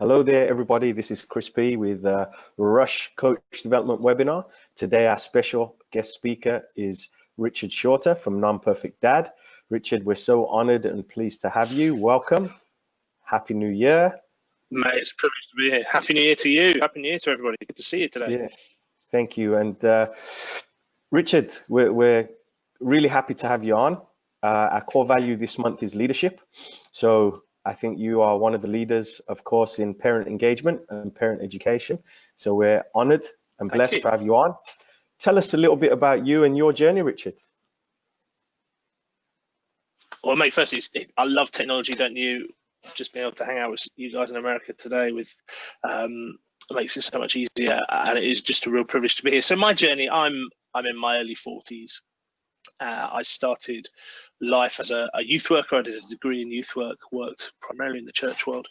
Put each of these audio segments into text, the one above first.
Hello there, everybody. This is Chris P with Rush Coach Development Webinar. Today, our special guest speaker is Richard Shorter from Non-Perfect Dad. Richard, we're so honored and pleased to have you. Welcome. Happy New Year. Mate, it's a privilege to be here. Happy New Year to you. Happy New Year to everybody. Good to see you today. Yeah, thank you. And Richard, we're really happy to have you on. Our core value this month is leadership. So I think you are one of the leaders, of course, in parent engagement and parent education. So we're honored and blessed to have you on. Tell us a little bit about you and your journey, Richard. Well, mate, firstly, I love technology, don't you? Just being able to hang out with you guys in America today with makes it so much easier, and it is just a real privilege to be here. So my journey, I'm in my early 40s. I started life as a youth worker. I did a degree in youth work, worked primarily in the church world.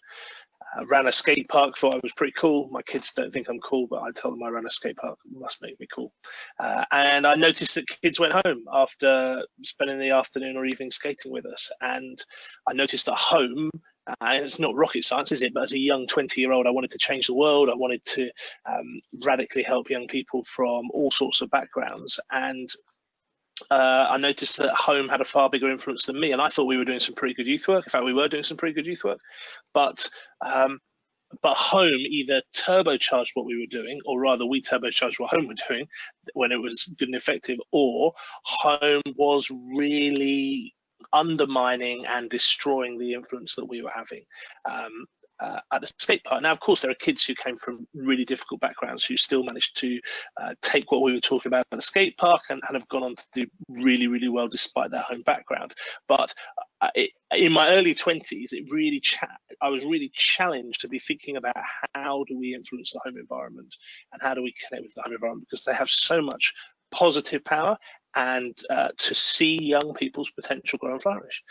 Ran a skate park, thought I was pretty cool. My kids don't think I'm cool, but I tell them I ran a skate park. It must make me cool. And I noticed that kids went home after spending the afternoon or evening skating with us. And I noticed at home, and it's not rocket science, is it? But as a young 20-year-old, I wanted to change the world. I wanted to radically help young people from all sorts of backgrounds. And I noticed that home had a far bigger influence than me, and I thought we were doing some pretty good youth work. In fact, we were doing some pretty good youth work, but home either turbocharged what we were doing, or rather we turbocharged what home were doing when it was good and effective, or home was really undermining and destroying the influence that we were having at the skate park. Now, of course, there are kids who came from really difficult backgrounds who still managed to take what we were talking about at the skate park and have gone on to do really, really well despite their home background. But in my early 20s, I was really challenged to be thinking about how do we influence the home environment and how do we connect with the home environment, because they have so much positive power, and to see young people's potential grow and flourish.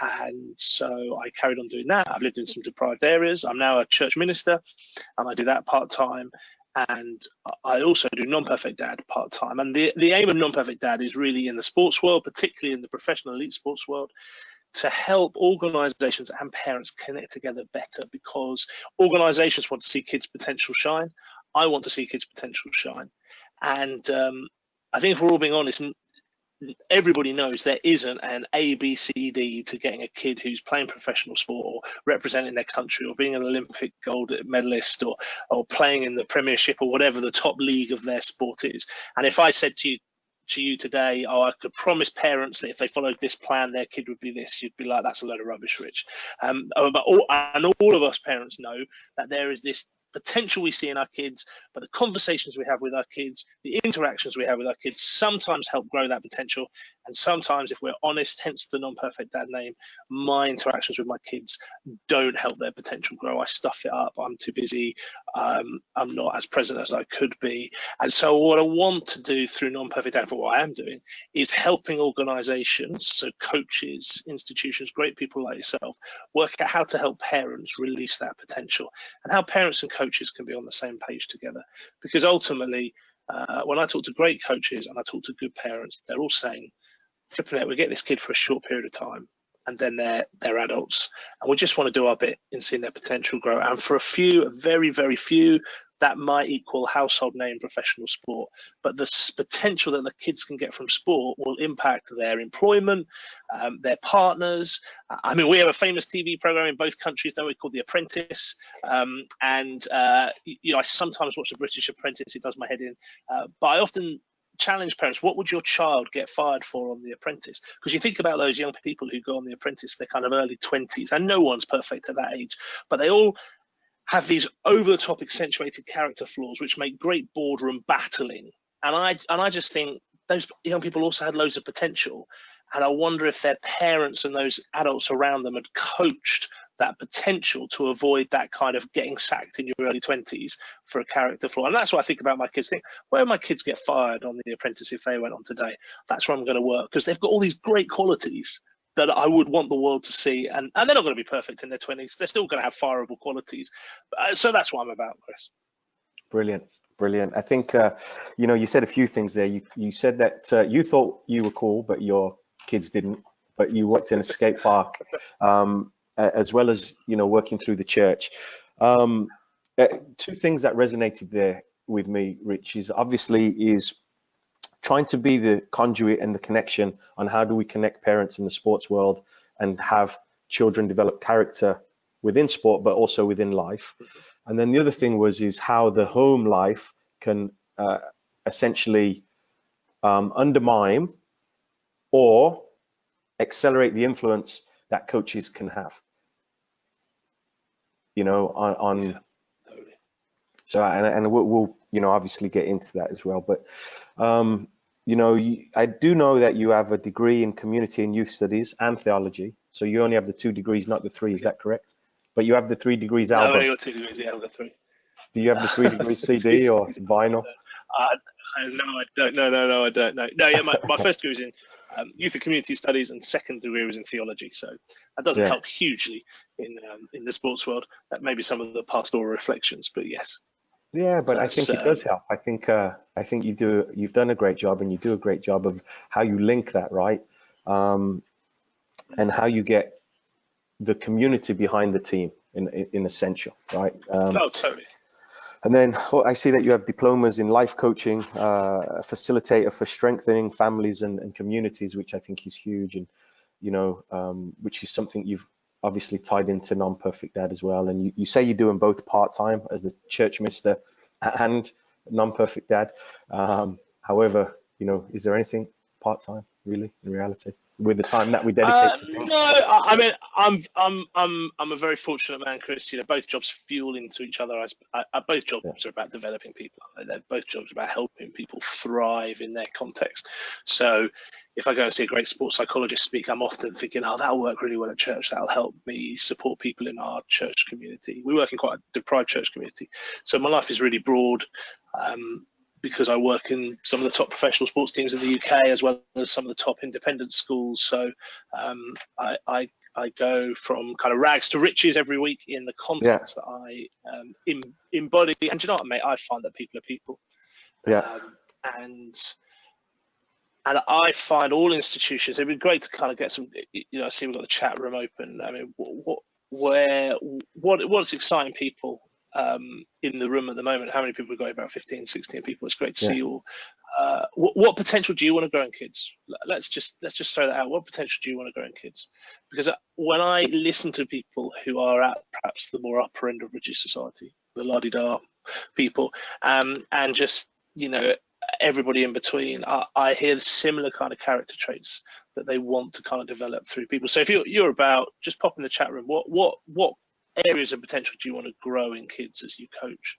And so I carried on doing that. I've lived in some deprived areas. I'm now a church minister, and I do that part-time. And I also do Non-Perfect Dad part-time. And the aim of Non-Perfect Dad is really in the sports world, particularly in the professional elite sports world, to help organizations and parents connect together better, because organizations want to see kids' potential shine. I want to see kids' potential shine. And I think if we're all being honest, everybody knows there isn't an A, B, C, D to getting a kid who's playing professional sport or representing their country or being an Olympic gold medalist or playing in the Premiership or whatever the top league of their sport is. And if I said to you today, oh, I could promise parents that if they followed this plan, their kid would be this, you'd be like, that's a load of rubbish, Rich. And all of us parents know that there is this potential we see in our kids, but the conversations we have with our kids, the interactions we have with our kids sometimes help grow that potential. And sometimes, if we're honest, hence the Non-Perfect Dad name, my interactions with my kids don't help their potential grow. I stuff it up. I'm too busy. I'm not as present as I could be. And so what I want to do through Non-Perfect Dad, for what I am doing, is helping organizations, so coaches, institutions, great people like yourself, work out how to help parents release that potential, and how parents and coaches can be on the same page together. Because ultimately, when I talk to great coaches and I talk to good parents, they're all saying, flipping it, we get this kid for a short period of time, and then they're adults, and we just want to do our bit in seeing their potential grow. And for a very, very few, that might equal household name professional sport, but the potential that the kids can get from sport will impact their employment, their partners. I mean, we have a famous TV program in both countries, don't we, called The Apprentice, and I sometimes watch The British Apprentice. It does my head in, but I often challenge parents, what would your child get fired for on The Apprentice? Because you think about those young people who go on The Apprentice, they're kind of early 20s, and no one's perfect at that age, but they all have these over-the-top accentuated character flaws which make great boardroom battling. And I just think those young people also had loads of potential, and I wonder if their parents and those adults around them had coached that potential to avoid that kind of getting sacked in your early 20s for a character flaw. And that's what I think about my kids. Where would my kids get fired on The Apprentice if they went on today? That's where I'm going to work, because they've got all these great qualities that I would want the world to see. And they're not going to be perfect in their 20s. They're still going to have fireable qualities. So that's what I'm about, Chris. Brilliant. Brilliant. I think, you said a few things there. You said that you thought you were cool, but your kids didn't, but you worked in a skate park, as well as, working through the church. Um, Two things that resonated there with me, Rich, is trying to be the conduit and the connection on how do we connect parents in the sports world and have children develop character within sport, but also within life. And then the other thing is how the home life can essentially undermine or accelerate the influence that coaches can have, you know, on Yeah, totally. so, and we'll, you know, obviously get into that as well. But, you know, I do know that you have a degree in community and youth studies and theology. So you only have the 2 degrees, not the 3. Is that correct? But you have the 3 degrees No, I've album. only got 2 degrees. Yeah, I've got 3. Do you have the 3 degrees CD or vinyl? No, I don't. No, I don't know. No, yeah, my first degree was in youth and community studies, and second degree was in theology. So that doesn't Yeah. help hugely in the sports world. That may be some of the pastoral reflections, but yes. Yeah, but I think it does help. I think you've done a great job, and you do a great job of how you link that, right? And how you get the community behind the team in essential, right? Oh, totally. And then I see that you have diplomas in life coaching, facilitator for strengthening families and communities, which I think is huge, and you know, which is something you've obviously tied into Non-Perfect Dad as well. And you say you're doing both part-time as the church mister and Non-Perfect Dad. However, you know, is there anything part-time really in reality with the time that we dedicate to things? No, I mean, I'm a very fortunate man, Chris. You know, both jobs fuel into each other. Both jobs are about developing people. They're both jobs about helping people thrive in their context. So, if I go and see a great sports psychologist speak, I'm often thinking, oh, that'll work really well at church. That'll help me support people in our church community. We work in quite a deprived church community, so my life is really broad. Because I work in some of the top professional sports teams in the UK, as well as some of the top independent schools. So I go from kind of rags to riches every week in the context that I embody. And you know what, mate? I find that people are people. Yeah. And I find all institutions, it'd be great to kind of get some, you know, I see we've got the chat room open. I mean, what's exciting people in the room at the moment? How many people we've got? About 15, 16 people. It's great to see you all. What potential do you want to grow in kids? Let's just throw that out. What potential do you want to grow in kids? Because when I listen to people who are at perhaps the more upper end of British society, the la-di-da people, and just, you know, everybody in between, I hear similar kind of character traits that they want to kind of develop through people. So if you're about, just pop in the chat room, what areas of potential do you want to grow in kids as you coach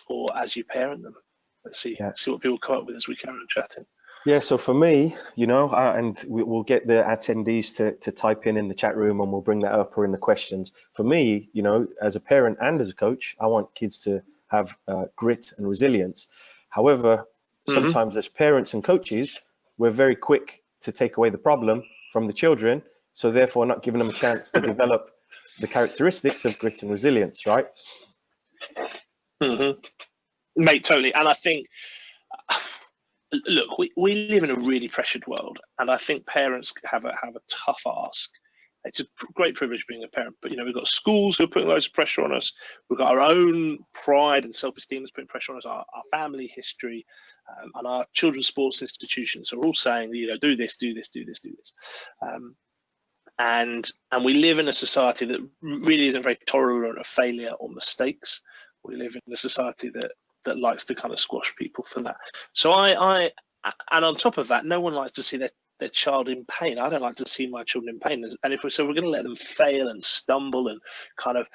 or as you parent them? Let's see what people come up with as we carry on chatting. Yeah, so for me, you know, and we'll get the attendees to type in the chat room, and we'll bring that up or in the questions. For me, you know, as a parent and as a coach, I want kids to have grit and resilience. However, sometimes as parents and coaches, we're very quick to take away the problem from the children, so therefore not giving them a chance to develop the characteristics of grit and resilience, right? Mate, totally. And I think, look, we live in a really pressured world, and I think parents have a tough ask. It's a great privilege being a parent, but you know, we've got schools who are putting loads of pressure on us. We've got our own pride and self-esteem that's putting pressure on us. Our family history, and our children's sports institutions are all saying, you know, do this, do this, do this, do this. And we live in a society that really isn't very tolerant of failure or mistakes. We live in a society that likes to kind of squash people for that. So and on top of that, no one likes to see their child in pain. I don't like to see my children in pain. And if we're going to let them fail and stumble and kind of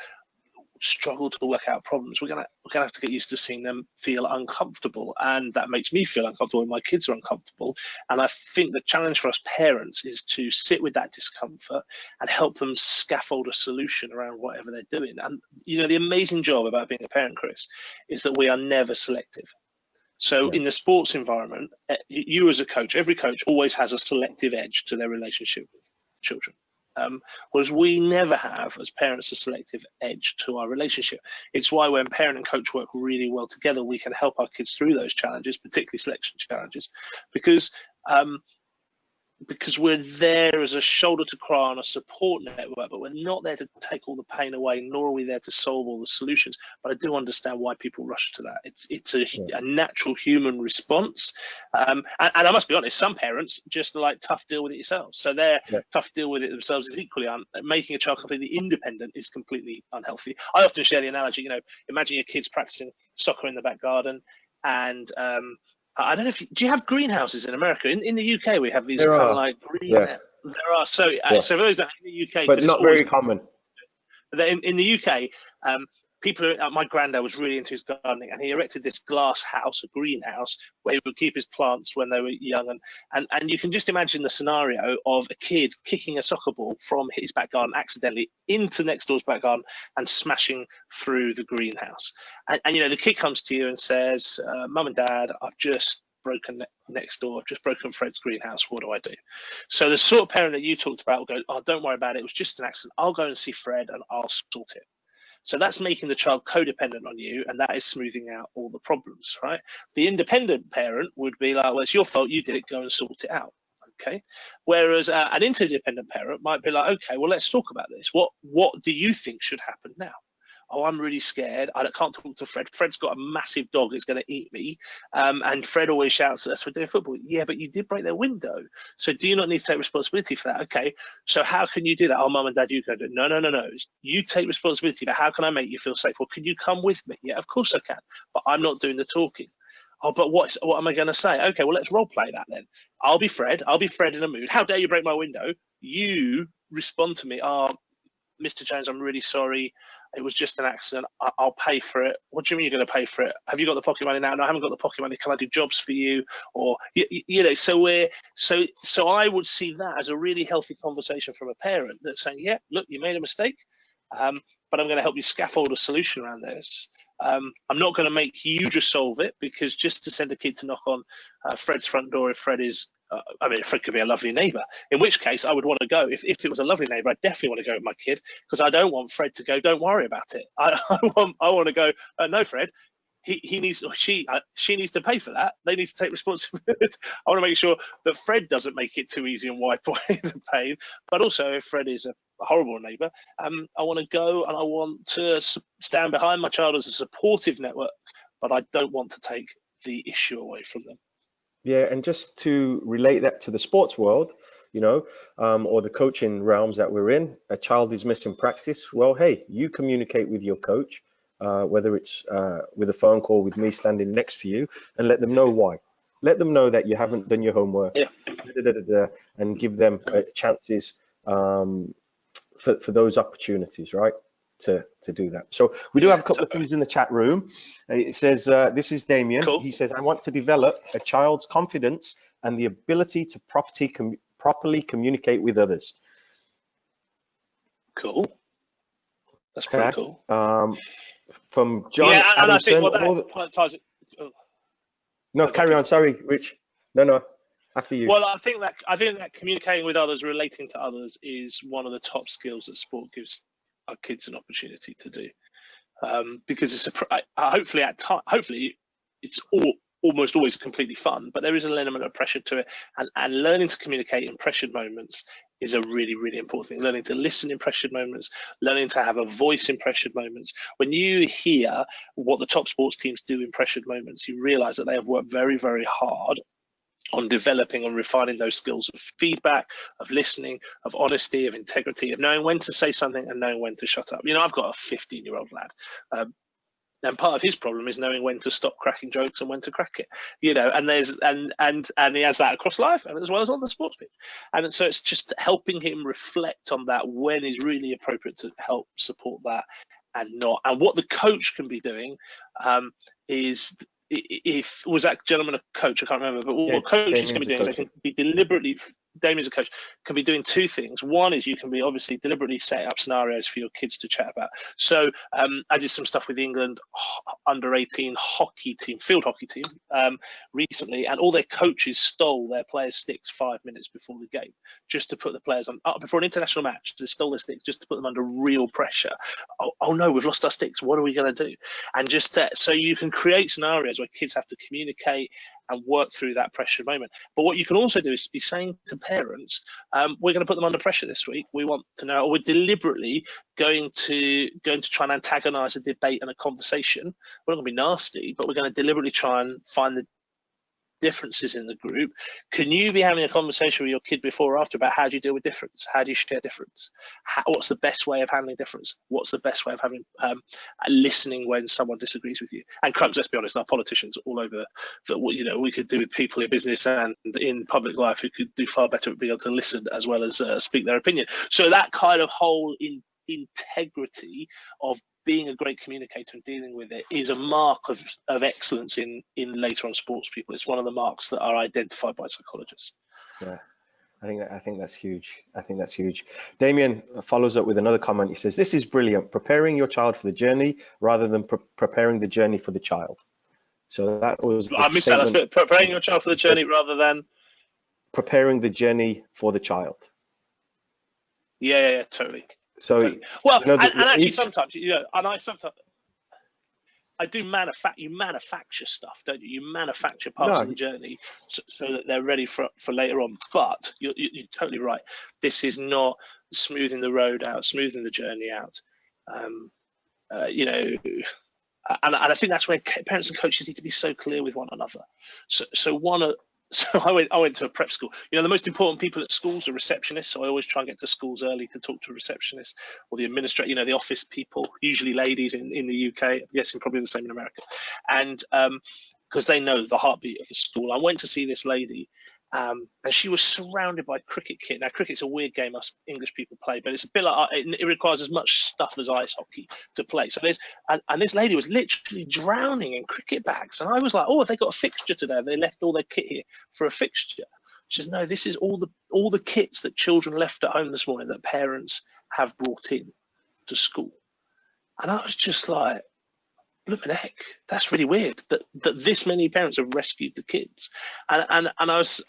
struggle to work out problems, we're gonna have to get used to seeing them feel uncomfortable, and that makes me feel uncomfortable when my kids are uncomfortable. And I think the challenge for us parents is to sit with that discomfort and help them scaffold a solution around whatever they're doing. And you know, the amazing job about being a parent, Chris, is that we are never selective. So in the sports environment, you as a coach, every coach always has a selective edge to their relationship with children. Whereas we never have, as parents, a selective edge to our relationship. It's why when parent and coach work really well together, we can help our kids through those challenges, particularly selection challenges, because because we're there as a shoulder to cry on, a support network, but we're not there to take all the pain away, nor are we there to solve all the solutions. But I do understand why people rush to that. It's a natural human response. And I must be honest, some parents just are like, tough, deal with it yourselves. So they're tough, deal with it themselves is equally making a child completely independent is completely unhealthy. I often share the analogy, imagine your kids practicing soccer in the back garden, and I don't know if do you have greenhouses in America? In the UK, we have these kind of like green. There are. So for those that in the UK, but not very common. In the UK, people. My granddad was really into his gardening, and he erected this glass house, a greenhouse, where he would keep his plants when they were young. And you can just imagine the scenario of a kid kicking a soccer ball from his back garden accidentally into next door's back garden and smashing through the greenhouse. And the kid comes to you and says, "Mum and Dad, I've just broken next door. I've just broken Fred's greenhouse. What do I do?" So the sort of parent that you talked about will go, "Oh, don't worry about it. It was just an accident. I'll go and see Fred and I'll sort it." So that's making the child codependent on you, and that is smoothing out all the problems, right? The independent parent would be like, well, it's your fault, you did it, go and sort it out, okay? Whereas an interdependent parent might be like, okay, well, let's talk about this. What do you think should happen now? Oh, I'm really scared. I can't talk to Fred. Fred's got a massive dog that's going to eat me. And Fred always shouts at us for doing football. Yeah, but you did break their window. So do you not need to take responsibility for that? Okay, so how can you do that? Oh, Mum and Dad, you go do it. No. You take responsibility, but how can I make you feel safe? Well, can you come with me? Yeah, of course I can, but I'm not doing the talking. Oh, but what am I going to say? Okay, well, let's role play that then. I'll be Fred in a mood. How dare you break my window? You respond to me. Oh, Mr. Jones, I'm really sorry. It was just an accident. I'll pay for it. What do you mean you're going to pay for it? Have you got the pocket money now? No, I haven't got the pocket money. Can I do jobs for you? Or so I would see that as a really healthy conversation from a parent that's saying, yeah, look, you made a mistake, but I'm going to help you scaffold a solution around this. I'm not going to make you just solve it, because just to send a kid to knock on Fred's front door if Fred is Fred could be a lovely neighbour, in which case I would want to go. If it was a lovely neighbour, I definitely want to go with my kid, because I don't want Fred to go, don't worry about it. I want to go, no, Fred, he needs, or she needs to pay for that. They need to take responsibility. I want to make sure that Fred doesn't make it too easy and wipe away the pain. But also, if Fred is a horrible neighbour, I want to go and I want to stand behind my child as a supportive network, but I don't want to take the issue away from them. Yeah, and just to relate that to the sports world, or the coaching realms that we're in, a child is missing practice. Well, hey, you communicate with your coach, whether it's with a phone call with me standing next to you, and let them know why. Let them know that you haven't done your homework, and give them chances for those opportunities, right? To do that. So we do have a couple of things in the chat room. It says, this is Damien. Cool. He says, I want to develop a child's confidence and the ability to properly communicate with others. Cool. That's pretty cool. From John and Adamson. I think No, carry on. Sorry, Rich. No. After you. Well, I think that communicating with others, relating to others, is one of the top skills that sport gives our kids an opportunity to do, because it's hopefully it's almost always completely fun, but there is an element of pressure to it, and learning to communicate in pressured moments is a really, really important thing. Learning to listen in pressured moments, learning to have a voice in pressured moments. When you hear what the top sports teams do in pressured moments, you realize that they have worked very, very hard on developing and refining those skills of feedback, of listening, of honesty, of integrity, of knowing when to say something and knowing when to shut up. I've got a 15-year-old lad, and part of his problem is knowing when to stop cracking jokes and when to crack it. And there's and he has that across life, and as well as on the sports pitch. And so it's just helping him reflect on that, when is really appropriate to help support that and not. And what the coach can be doing is, if was that gentleman a coach? I can't remember, but what coaches can be doing is they can be deliberately, Damien's a coach, can be doing two things. One is you can be obviously deliberately set up scenarios for your kids to chat about. So I did some stuff with the England under-18 hockey team, field hockey team, recently, and all their coaches stole their players' sticks 5 minutes before the game, just to put the players on, before an international match, they stole their sticks just to put them under real pressure. Oh no, we've lost our sticks. What are we going to do? And just so you can create scenarios where kids have to communicate and work through that pressure moment. But what you can also do is be saying to parents, we're going to put them under pressure this week. We want to know, or we're deliberately going to try and antagonize a debate and a conversation. We're not going to be nasty, but we're going to deliberately try and find the differences in the group. Can you be having a conversation with your kid before or after about how do you deal with difference? How do you share difference? What's the best way of handling difference? What's the best way of having listening when someone disagrees with you? And Crumbs, let's be honest, our politicians all over that, you know, we could do with people in business and in public life who could do far better at being able to listen as well as speak their opinion. So that kind of whole integrity of being a great communicator and dealing with it is a mark of excellence in later on sports people. It's one of the marks that are identified by psychologists. Yeah, I think that's huge. I think that's huge. Damien follows up with another comment. He says, "This is brilliant. Preparing your child for the journey rather than preparing the journey for the child." So that was. I missed that last bit. Preparing your child for the journey rather than preparing the journey for the child. Yeah, totally. So, well, you know, and actually sometimes, you know, and I do manufacture stuff, don't you? You manufacture parts of the journey so that they're ready for later on. But you're totally right. This is not smoothing the road out, smoothing the journey out. You know, and I think that's where parents and coaches need to be so clear with one another. So I went to a prep school. You know, the most important people at schools are receptionists. So I always try and get to schools early to talk to a receptionist or the administrator, you know, the office people, usually ladies in the UK. I'm guessing probably the same in America. And because they know the heartbeat of the school. I went to see this lady and she was surrounded by cricket kit. Now, cricket's a weird game us English people play, but it's a bit like, it requires as much stuff as ice hockey to play. So and this lady was literally drowning in cricket bags. And I was like, oh, have they got a fixture today? Have they left all their kit here for a fixture? She says, no, this is all the kits that children left at home this morning that parents have brought in to school. And I was just like, blooming heck, that's really weird that this many parents have rescued the kids. And I was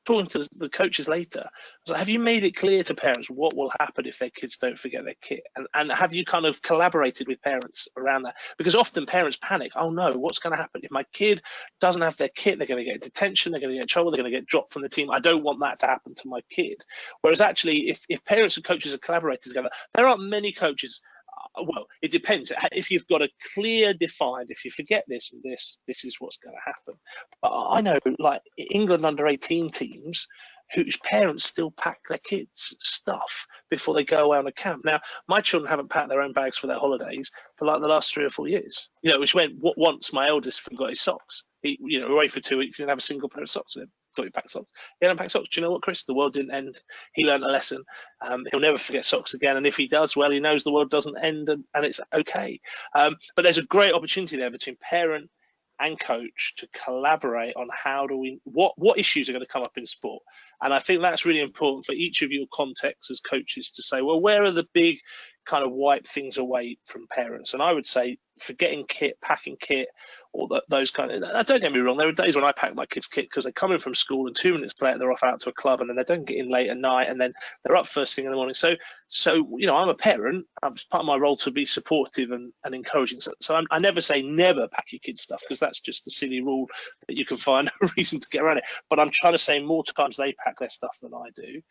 talking to the coaches later. I was like, have you made it clear to parents what will happen if their kids don't forget their kit? And have you kind of collaborated with parents around that? Because often parents panic. Oh no, what's going to happen if my kid doesn't have their kit? They're going to get detention. They're going to get in trouble. They're going to get dropped from the team. I don't want that to happen to my kid. Whereas actually, if parents and coaches are collaborating together, there aren't many coaches. Well, it depends. If you've got a clear defined, if you forget this and this is what's going to happen. But I know, like England under 18 teams, whose parents still pack their kids' stuff before they go away on a camp. Now, my children haven't packed their own bags for their holidays for like the last 3 or 4 years. You know, which went once my eldest forgot his socks. He, you know, away for 2 weeks, he didn't have a single pair of socks with him. Thought he packed socks. He hadn't packed socks. Do you know what, Chris? The world didn't end. He learned a lesson. He'll never forget socks again. And if he does, well, he knows the world doesn't end and it's okay. But there's a great opportunity there between parent and coach to collaborate on how do we, what issues are going to come up in sport. And I think that's really important for each of your contexts as coaches to say, well, where are the big kind of wipe things away from parents? And I would say forgetting kit, packing kit, or those kind of, don't get me wrong, there are days when I pack my kids' kit because they come in from school and 2 minutes later they're off out to a club and then they don't get in late at night and then they're up first thing in the morning. So you know, I'm a parent. It's part of my role to be supportive and encouraging. So I never say never pack your kids' stuff because that's just a silly rule that you can find a reason to get around it. But I'm trying to say more times they pack their stuff than I do.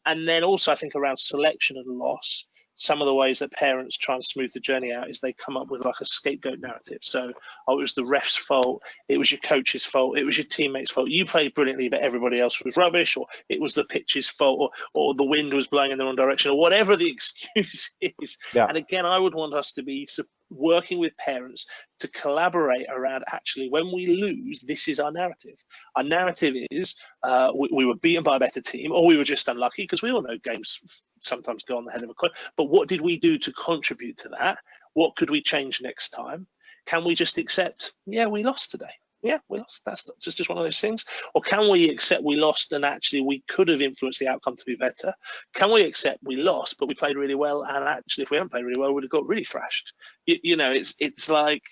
And then also I think around selection and loss, some of the ways that parents try and smooth the journey out is they come up with like a scapegoat narrative. So, oh, it was the ref's fault, it was your coach's fault, it was your teammates' fault. You played brilliantly, but everybody else was rubbish, or it was the pitch's fault, or the wind was blowing in the wrong direction, or whatever the excuse is. Yeah. And again, I would want us to be working with parents to collaborate around actually when we lose, this is our narrative. Our narrative is we were beaten by a better team, or we were just unlucky, because we all know games sometimes go on the head of a coin. But what did we do to contribute to that? What could we change next time? Can we just accept, yeah, we lost today? Yeah, we lost. That's just one of those things. Or can we accept we lost and actually we could have influenced the outcome to be better? Can we accept we lost, but we played really well, and actually if we hadn't played really well, we would have got really thrashed? You know, it's like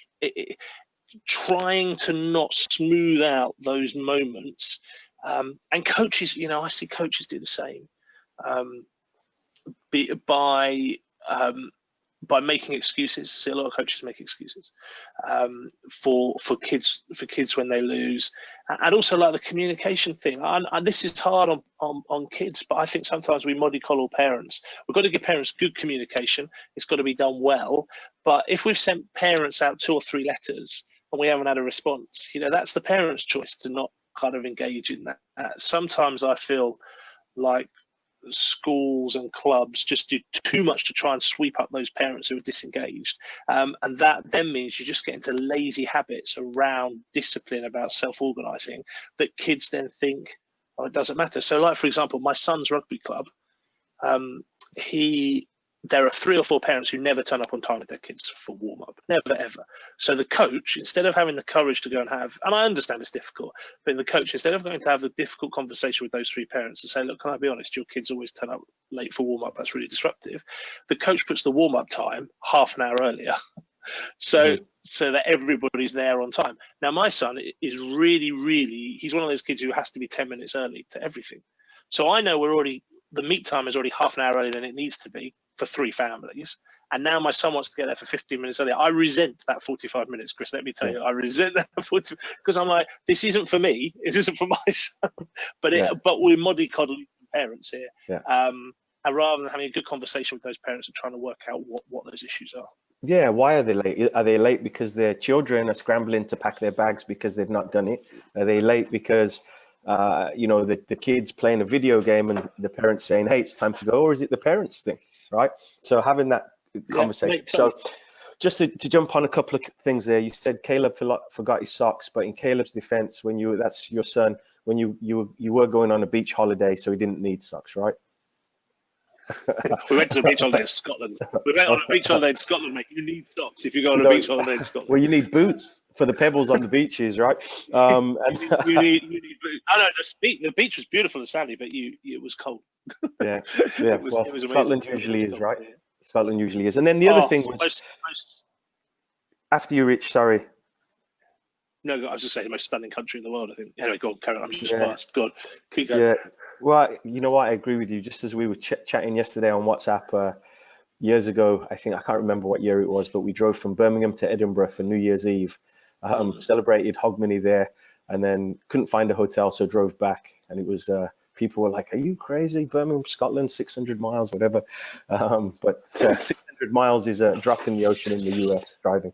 trying to not smooth out those moments. And coaches, you know, I see coaches do the same. by making excuses. See a lot of coaches make excuses for kids when they lose, and also like the communication thing. And this is hard on kids, but I think sometimes we mollycoddle parents. We've got to give parents good communication. It's got to be done well. But if we've sent parents out 2 or 3 letters and we haven't had a response, that's the parents' choice to not kind of engage in that. Sometimes I feel like schools and clubs just do too much to try and sweep up those parents who are disengaged, and that then means you just get into lazy habits around discipline about self-organizing that kids then think, oh, it doesn't matter. So like, for example, my son's rugby club, there are 3 or 4 parents who never turn up on time with their kids for warm-up, never ever. So the coach, instead of having the courage to go and have, and I understand it's difficult, but the coach, instead of going to have the difficult conversation with those 3 parents and say, look, can I be honest, your kids always turn up late for warm-up, that's really disruptive. The coach puts the warm-up time half an hour earlier, so that everybody's there on time. Now my son is really, he's one of those kids who has to be 10 minutes early to everything. So I know the meet time is already half an hour earlier than it needs to be for 3 families, and now my son wants to get there for 15 minutes earlier. I resent that 45 minutes, Chris. Let me tell you, I resent that 40, because I'm like, this isn't for me, it isn't for my son. But we're mollycoddling parents here, and rather than having a good conversation with those parents and trying to work out what those issues are. Yeah, why are they late? Are they late because their children are scrambling to pack their bags because they've not done it? Are they late because the kids playing a video game and the parents saying, hey, it's time to go? Or is it the parents thing? Right. So having that conversation. So just to jump on a couple of things there, you said Caleb forgot his socks, but in Caleb's defense, that's your son, when you were going on a beach holiday, so he didn't need socks, right? We went to a beach holiday in Scotland. We went on a beach holiday in Scotland, mate. You need socks if you go on a beach holiday in Scotland. Well, you need boots for the pebbles on the beaches, right? You need boots. Oh no, the beach was beautiful and sandy, but it was cold. Yeah. Well, Scotland usually is, right? Scotland usually is. And then the other thing was, after you, Rich, sorry. No, I was just saying the most stunning country in the world, I think. Anyway, go on, Karen. I'm just fast. Go on, keep going. Yeah. Well, you know what? I agree with you. Just as we were chatting yesterday on WhatsApp years ago, I can't remember what year it was, but we drove from Birmingham to Edinburgh for New Year's Eve, celebrated Hogmanay there, and then couldn't find a hotel, so drove back. And it was, people were like, are you crazy? Birmingham, Scotland, 600 miles, whatever. But 600 miles is a drop in the ocean in the US driving.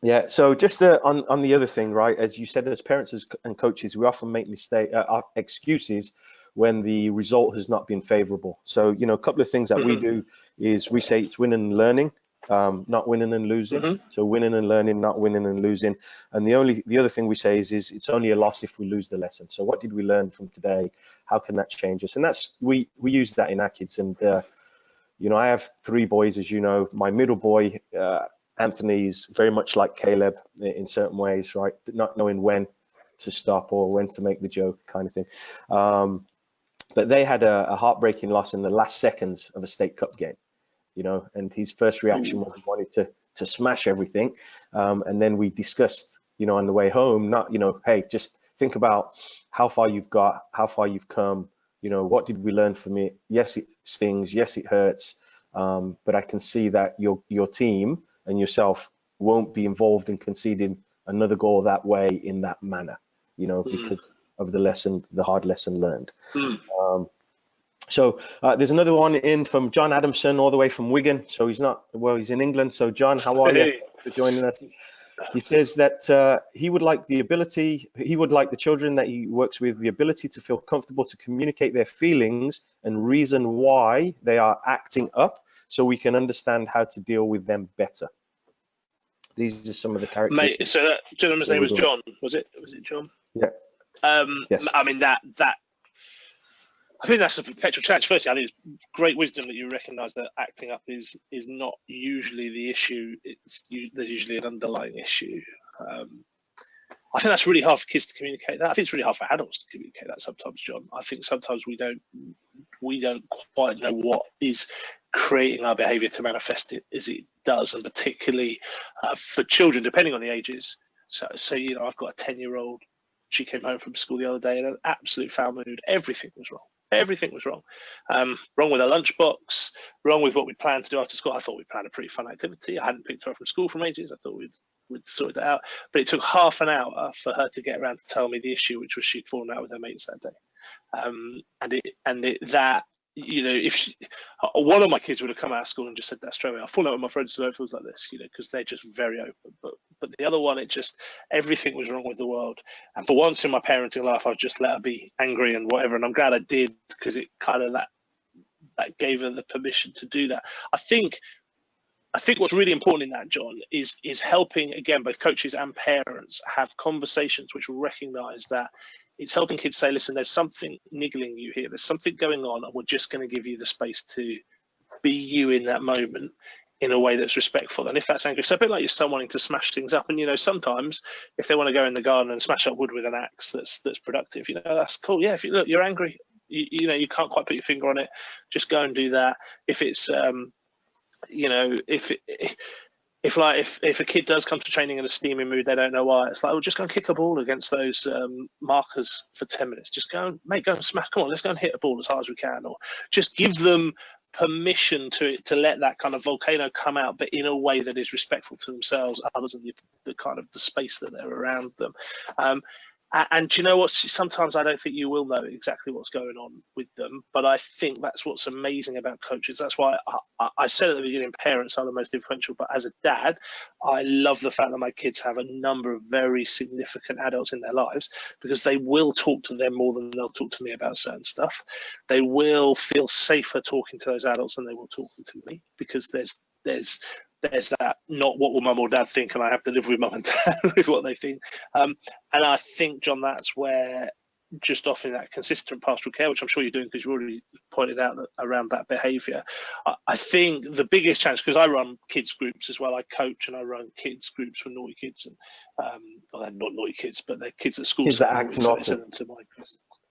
Yeah, so just on the other thing, right, as you said, as parents and coaches, we often make excuses when the result has not been favorable. So, a couple of things that we do is we say it's winning and learning, not winning and losing. So winning and learning, not winning and losing. And the other thing we say is it's only a loss if we lose the lesson. So what did we learn from today? How can that change us? And that's, we use that in our kids. And, I have 3 boys, as you know. My middle boy, Anthony, is very much like Caleb in certain ways, right? Not knowing when to stop or when to make the joke, kind of thing. But they had a heartbreaking loss in the last seconds of a state cup game, and his first reaction was he wanted to smash everything. And then we discussed, on the way home, not, hey, just think about how far you've got, how far you've come, what did we learn from it? Yes, it stings. Yes, it hurts. But I can see that your team and yourself won't be involved in conceding another goal that way in that manner, because of the hard lesson learned. So there's another one in from John Adamson, all the way from Wigan. So he's in England. So John, how are you for joining us? He says that he would like the children that he works with, the ability to feel comfortable to communicate their feelings and reason why they are acting up, so we can understand how to deal with them better. These are some of the characteristics. Mate, so that gentleman's name was John, was it? Was it John? Yeah. Yes. I mean, I think that's a perpetual challenge. Firstly, I think it's great wisdom that you recognise that acting up is not usually the issue. There's usually an underlying issue. I think that's really hard for kids to communicate that. I think it's really hard for adults to communicate that sometimes, John. I think sometimes we don't quite know what is creating our behaviour to manifest it as it does, and particularly for children, depending on the ages. So I've got a 10-year-old. She came home from school the other day in an absolute foul mood. Everything was wrong. Everything was wrong. Wrong with her lunchbox, wrong with what we planned to do after school. I thought we planned a pretty fun activity. I hadn't picked her up from school from ages. I thought we'd sorted that out. But it took half an hour for her to get around to tell me the issue, which was she'd fallen out with her mates that day. That, you know, if one of my kids would have come out of school and just said that straight away, I've fallen out with my friends, so it feels like this, you know, because they're just very open. But the other one, it just, everything was wrong with the world. And for once in my parenting life, I just let her be angry and whatever. And I'm glad I did, because it kind of that gave her the permission to do that. I think what's really important in that, John, is helping, again, both coaches and parents have conversations which recognize that it's helping kids say, listen, there's something niggling you here. There's something going on, and we're just going to give you the space to be you in that moment in a way that's respectful. And if that's angry, so a bit like your son wanting to smash things up. And, you know, sometimes if they want to go in the garden and smash up wood with an axe that's productive, you know, that's cool. Yeah, if you look, you're angry, you know, you can't quite put your finger on it, just go and do that. If it's, you know, if a kid does come to training in a steaming mood, they don't know why, it's like, well, just go and kick a ball against those markers for 10 minutes. Just go and smash. Come on, let's go and hit a ball as hard as we can, or just give them permission to let that kind of volcano come out, but in a way that is respectful to themselves, others, and the kind of the space that they're around them. And do you know what? Sometimes I don't think you will know exactly what's going on with them, but I think that's what's amazing about coaches. That's why I said at the beginning, parents are the most influential, but as a dad, I love the fact that my kids have a number of very significant adults in their lives, because they will talk to them more than they'll talk to me about certain stuff. They will feel safer talking to those adults than they will talking to me, because there's that, not what will mum or dad think, and I have to live with mum and dad with what they think. And I think, John, that's where just offering that consistent pastoral care, which I'm sure you're doing because you already pointed out that around that behaviour. I think the biggest challenge, because I run kids groups as well, I coach and I run kids groups for naughty kids, and well, they're not naughty kids, but they're kids at school. Kids that act naughty. So to my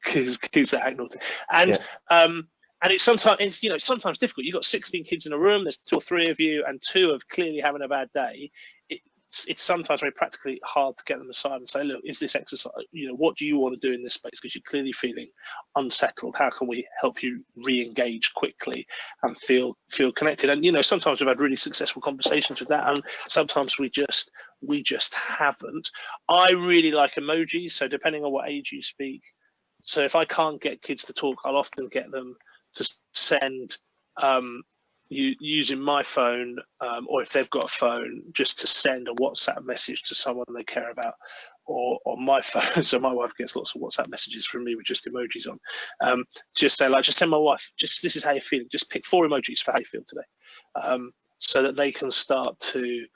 kids that act naughty. And and it's sometimes, you know, sometimes difficult. You've got 16 kids in a room, there's 2 or 3 of you, and 2 are clearly having a bad day. It's sometimes very practically hard to get them aside and say, look, is this exercise, you know, what do you want to do in this space? Because you're clearly feeling unsettled. How can we help you re-engage quickly and feel connected? And, you know, sometimes we've had really successful conversations with that, and sometimes we just haven't. I really like emojis, so depending on what age you speak. So if I can't get kids to talk, I'll often get them to send using my phone, or if they've got a phone, just to send a WhatsApp message to someone they care about, or on my phone. So my wife gets lots of WhatsApp messages from me with just emojis on. Just say, like, just send my wife, just this is how you're feeling. Just pick 4 emojis for how you feel today, so that they can start to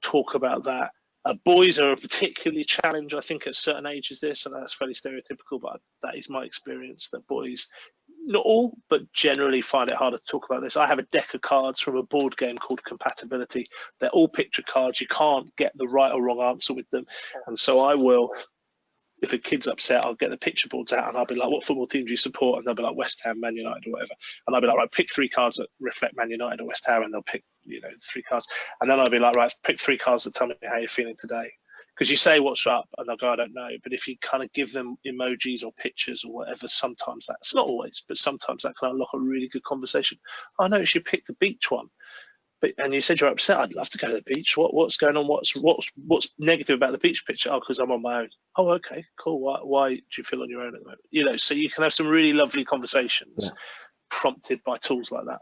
talk about that. Boys are a particularly challenge, I think, at certain ages. This, and that's fairly stereotypical, but that is my experience, that boys, not all, but generally find it harder to talk about this. I have a deck of cards from a board game called Compatibility. They're all picture cards. You can't get the right or wrong answer with them. And so I will, if a kid's upset, I'll get the picture boards out and I'll be like, what football team do you support? And they'll be like, West Ham, Man United, or whatever. And I'll be like, right, pick 3 cards that reflect Man United or West Ham, and they'll pick, you know, 3 cards. And then I'll be like, right, pick 3 cards that tell me how you're feeling today. Because you say, what's up? And they'll go, I don't know. But if you kind of give them emojis or pictures or whatever, sometimes that's, not always, but sometimes that can unlock a really good conversation. I noticed you picked the beach one. And you said you're upset. I'd love to go to the beach. What's going on? What's negative about the beach picture? Oh, because I'm on my own. Oh, okay, cool. Why do you feel on your own at the moment? You know, so you can have some really lovely conversations prompted by tools like that.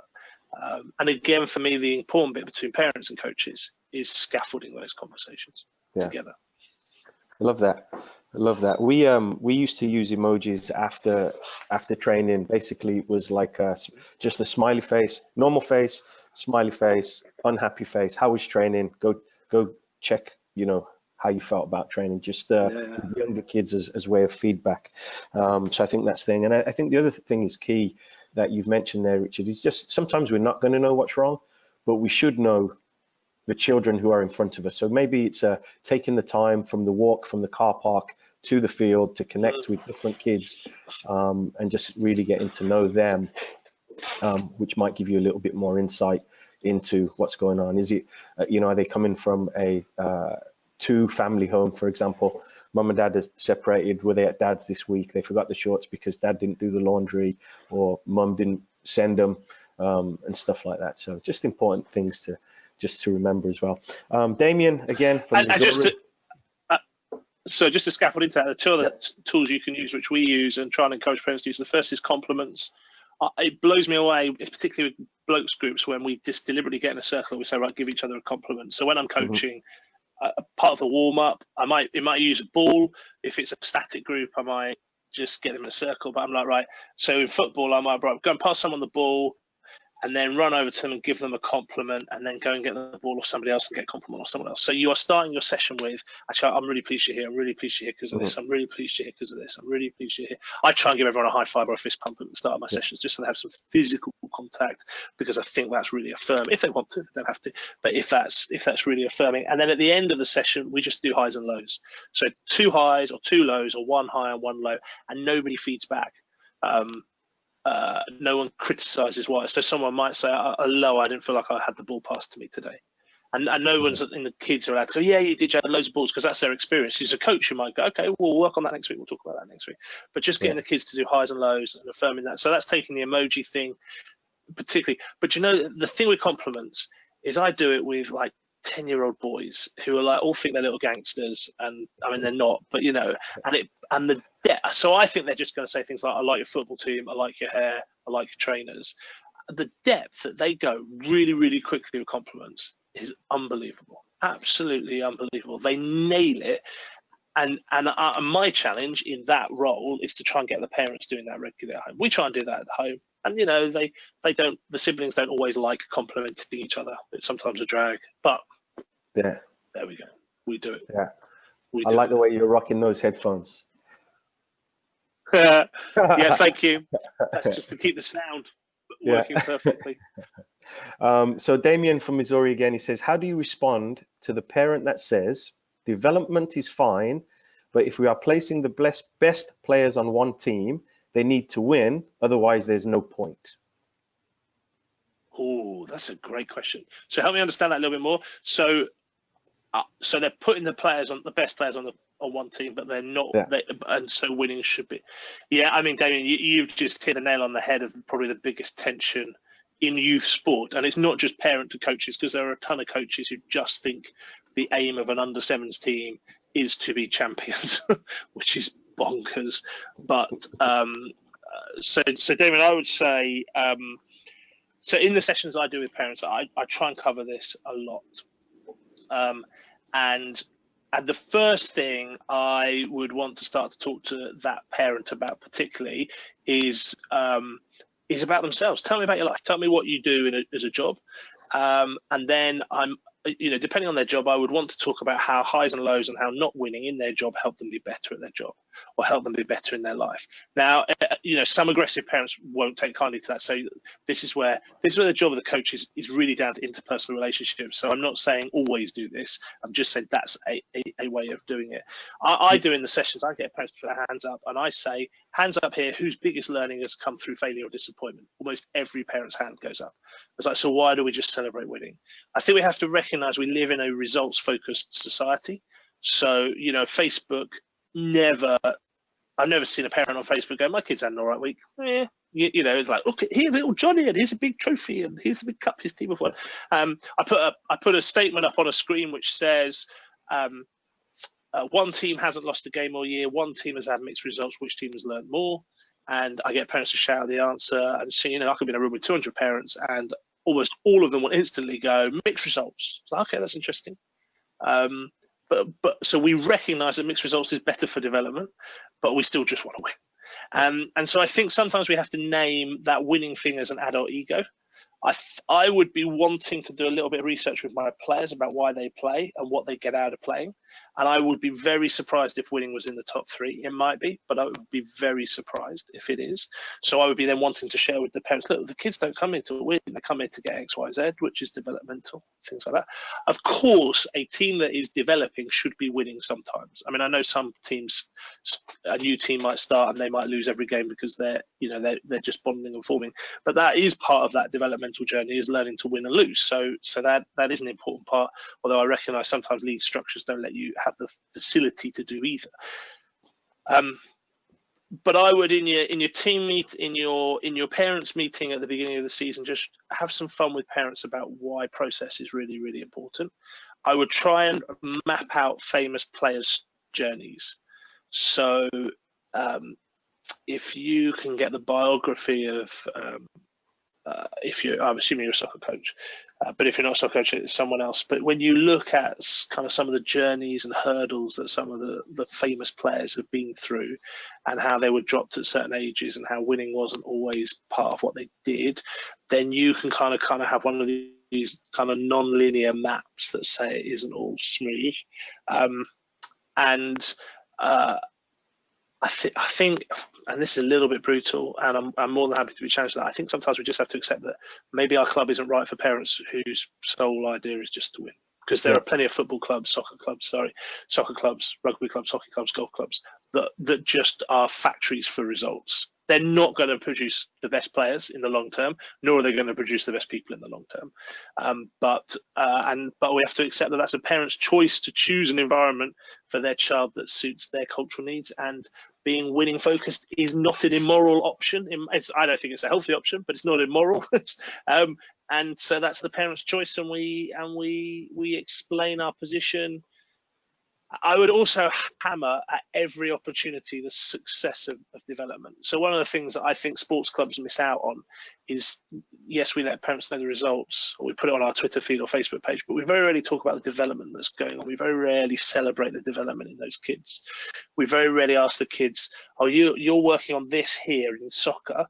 And again, for me, the important bit between parents and coaches is scaffolding those conversations together. I love that. We used to use emojis after training. Basically, it was like just a smiley face, normal face, smiley face, unhappy face. How was training? Go check, you know, how you felt about training. Just younger kids as way of feedback. So I think that's the thing. And I think the other thing is key that you've mentioned there, Richard, is just sometimes we're not going to know what's wrong, but we should know the children who are in front of us. So maybe it's taking the time from the walk from the car park to the field to connect with different kids, and just really getting to know them, which might give you a little bit more insight into what's going on. Is it, you know, are they coming from a 2-family home, for example, mum and dad are separated. Were they at dad's this week? They forgot the shorts because dad didn't do the laundry, or mum didn't send them, and stuff like that. So just important things to remember as well. Damien, again, from Missouri. So just to scaffold into that, the two other tools you can use, which we use and try and encourage parents to use, the first is compliments. It blows me away, particularly with blokes groups, when we just deliberately get in a circle and we say, right, give each other a compliment. So when I'm coaching, part of the warm-up, it might use a ball. If it's a static group, I might just get them in a circle, but I'm like, right. So in football, I might go and pass someone the ball, and then run over to them and give them a compliment, and then go and get the ball off somebody else and get a compliment off someone else. So you are starting your session with, actually, I'm really pleased you're here. I'm really pleased you're here because of this. I'm really pleased you're here because of this. I'm really pleased you're here. I try and give everyone a high five or a fist pump at the start of my sessions, just so they have some physical contact, because I think that's really affirming. If they want to, they don't have to. But if that's really affirming. And then at the end of the session, we just do highs and lows. So 2 highs or 2 lows, or 1 high and 1 low, and nobody feeds back. No one criticizes why. So someone might say, a low, I didn't feel like I had the ball passed to me today. And no one's in the kids are allowed to go, yeah, you did, you had loads of balls, because that's their experience. As a coach, you might go, okay, we'll work on that next week. We'll talk about that next week. But just getting the kids to do highs and lows and affirming that. So that's taking the emoji thing particularly. But you know, the thing with compliments is I do it with like 10-year-old boys who are like, all think they're little gangsters, and I mean they're not, but you know, and the depth. So I think they're just going to say things like, I like your football team, I like your hair, I like your trainers. The depth that they go really, really quickly with compliments is unbelievable, absolutely unbelievable. They nail it. And my challenge in that role is to try and get the parents doing that regularly at home. We try and do that at home, and you know, the siblings don't always like complimenting each other. It's sometimes a drag, but yeah, there we go. We do it. Yeah, I like the way you're rocking those headphones. Yeah, thank you. That's just to keep the sound working perfectly. So Damien from Missouri again, he says, how do you respond to the parent that says development is fine, but if we are placing the best players on one team, they need to win, otherwise there's no point? Oh, that's a great question. So help me understand that a little bit more. So they're putting the best players on one team, but they're not, and so winning should be. Yeah, I mean, Damien, you've just hit the nail on the head of probably the biggest tension in youth sport, and it's not just parent to coaches, because there are a ton of coaches who just think the aim of an under-7s team is to be champions, which is bonkers. But so Damien, I would say, so in the sessions I do with parents, I try and cover this a lot. And the first thing I would want to start to talk to that parent about particularly is about themselves. Tell me about your life. Tell me what you do as a job. And then depending on their job, I would want to talk about how highs and lows and how not winning in their job help them be better at their job, or help them be better in their life. Now, some aggressive parents won't take kindly to that. So this is where the job of the coach is really down to interpersonal relationships. So I'm not saying always do this. I'm just saying that's a way of doing it. I do in the sessions, I get parents to put their hands up, and I say, hands up here, whose biggest learning has come through failure or disappointment? Almost every parent's hand goes up. It's like, so why do we just celebrate winning? I think we have to recognize we live in a results-focused society. So, Facebook, I've never seen a parent on Facebook go, my kid's had an all right week. It's like, look, here's little Johnny, and here's a big trophy, and here's the big cup his team have won. I put a statement up on a screen which says, one team hasn't lost a game all year, one team has had mixed results, which team has learned more? And I get parents to shout the answer, and so, I could be in a room with 200 parents, and almost all of them will instantly go, mixed results. So, okay, that's interesting. But so we recognize that mixed results is better for development, but we still just want to win. And so I think sometimes we have to name that winning thing as an adult ego. I would be wanting to do a little bit of research with my players about why they play and what they get out of playing. And I would be very surprised if winning was in the top 3. It might be, but I would be very surprised if it is. So I would be then wanting to share with the parents, look, the kids don't come here to win, they come here to get X, Y, Z, which is developmental, things like that. Of course, a team that is developing should be winning sometimes. I mean, I know some teams, a new team might start and they might lose every game because they're just bonding and forming. But that is part of that developmental journey, is learning to win and lose. So that is an important part, although I recognize sometimes league structures don't let you you have the facility to do either. But I would, in your team meet, in your parents meeting at the beginning of the season, just have some fun with parents about why process is really, really important. I would try and map out famous players' journeys. So if you can get the biography of, I'm assuming you're a soccer coach, but if you're not a soccer coach, it's someone else. But when you look at kind of some of the journeys and hurdles that some of the famous players have been through, and how they were dropped at certain ages, and how winning wasn't always part of what they did, then you can kind of have one of these kind of non-linear maps that say it isn't all smooth. I think, and this is a little bit brutal, and I'm more than happy to be challenged that I think sometimes we just have to accept that maybe our club isn't right for parents whose sole idea is just to win. Because there are plenty of football clubs, soccer clubs, rugby clubs, hockey clubs, golf clubs that just are factories for results. They're not going to produce the best players in the long term, nor are they going to produce the best people in the long term. But we have to accept that that's a parent's choice to choose an environment for their child that suits their cultural needs. And being winning focused is not an immoral option. I don't think it's a healthy option, but it's not immoral. And so that's the parent's choice, and we explain our position. I would also hammer at every opportunity the success of development. So one of the things that I think sports clubs miss out on is, yes, we let parents know the results, or we put it on our Twitter feed or Facebook page, but we very rarely talk about the development that's going on. We very rarely celebrate the development in those kids. We very rarely ask the kids, oh, you're working on this here in soccer,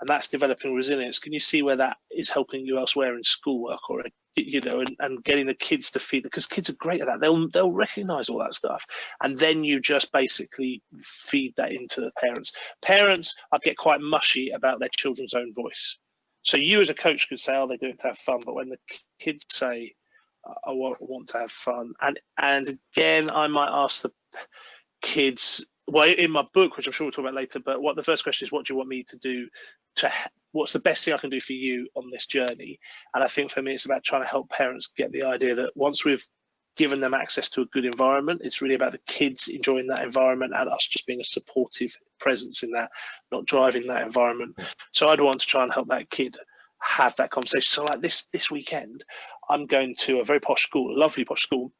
and that's developing resilience. Can you see where that is helping you elsewhere in schoolwork, or and getting the kids to feed, because kids are great at that. They'll recognize all that stuff, and then you just basically feed that into the parents. Parents get quite mushy about their children's own voice. So you as a coach could say, oh, they do it to have fun, but when the kids say, I want to have fun, and again, I might ask the kids, well, in my book, which I'm sure we'll talk about later, but the first question is, what do you want me to do what's the best thing I can do for you on this journey? And I think for me, it's about trying to help parents get the idea that once we've given them access to a good environment, it's really about the kids enjoying that environment and us just being a supportive presence in that, not driving that environment. So I'd want to try and help that kid have that conversation. So like this weekend, I'm going to a very posh school, a lovely posh school,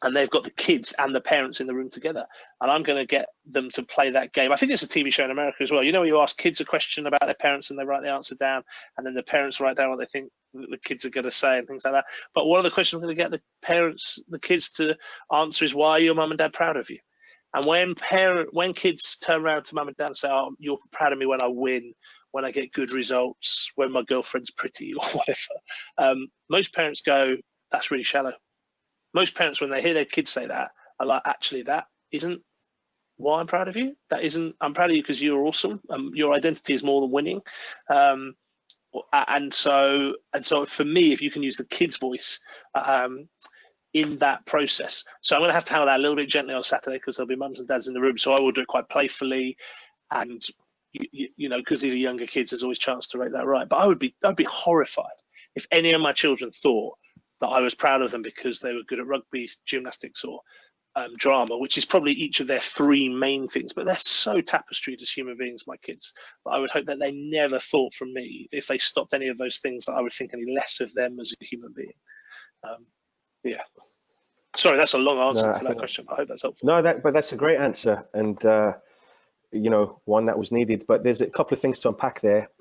and they've got the kids and the parents in the room together. And I'm going to get them to play that game. I think it's a TV show in America as well. You know, where you ask kids a question about their parents and they write the answer down, and then the parents write down what they think the kids are going to say and things like that. But one of the questions I'm going to get the kids to answer is, why are your mum and dad proud of you? And when kids turn around to mum and dad and say, oh, you're proud of me when I win, when I get good results, when my girlfriend's pretty or whatever, most parents go, that's really shallow. Most parents, when they hear their kids say that, are like, actually, that isn't why I'm proud of you. That isn't, I'm proud of you because you're awesome. Your identity is more than winning. And so for me, if you can use the kid's voice in that process. So I'm going to have to handle that a little bit gently on Saturday, because there'll be mums and dads in the room. So I will do it quite playfully, and you know, because these are younger kids, there's always a chance to rate that right. But I'd be horrified if any of my children thought that I was proud of them because they were good at rugby, gymnastics, or drama, which is probably each of their three main things. But they're so tapestried as human beings, my kids, that I would hope that they never thought from me, if they stopped any of those things, that I would think any less of them as a human being. Yeah. Sorry, that's a long answer to that question. I hope that's helpful. No, but that's a great answer, and you know, one that was needed. But there's a couple of things to unpack there.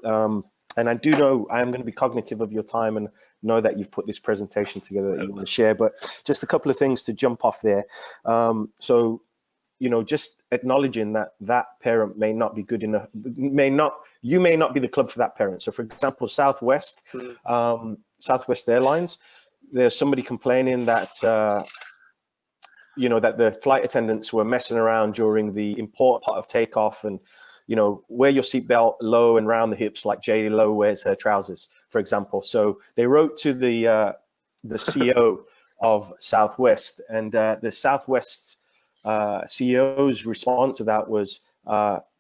And I do know I am going to be cognitive of your time and know that you've put this presentation together that you want to share, but just a couple of things to jump off there. So, you know, just acknowledging that parent may not be good enough, you may not be the club for that parent. So for example, Southwest Airlines, there's somebody complaining that, you know, that the flight attendants were messing around during the important part of takeoff, and you know, wear your seatbelt low and round the hips like J Lo wears her trousers, for example. So they wrote to the CEO of Southwest, and the Southwest CEO's response to that was,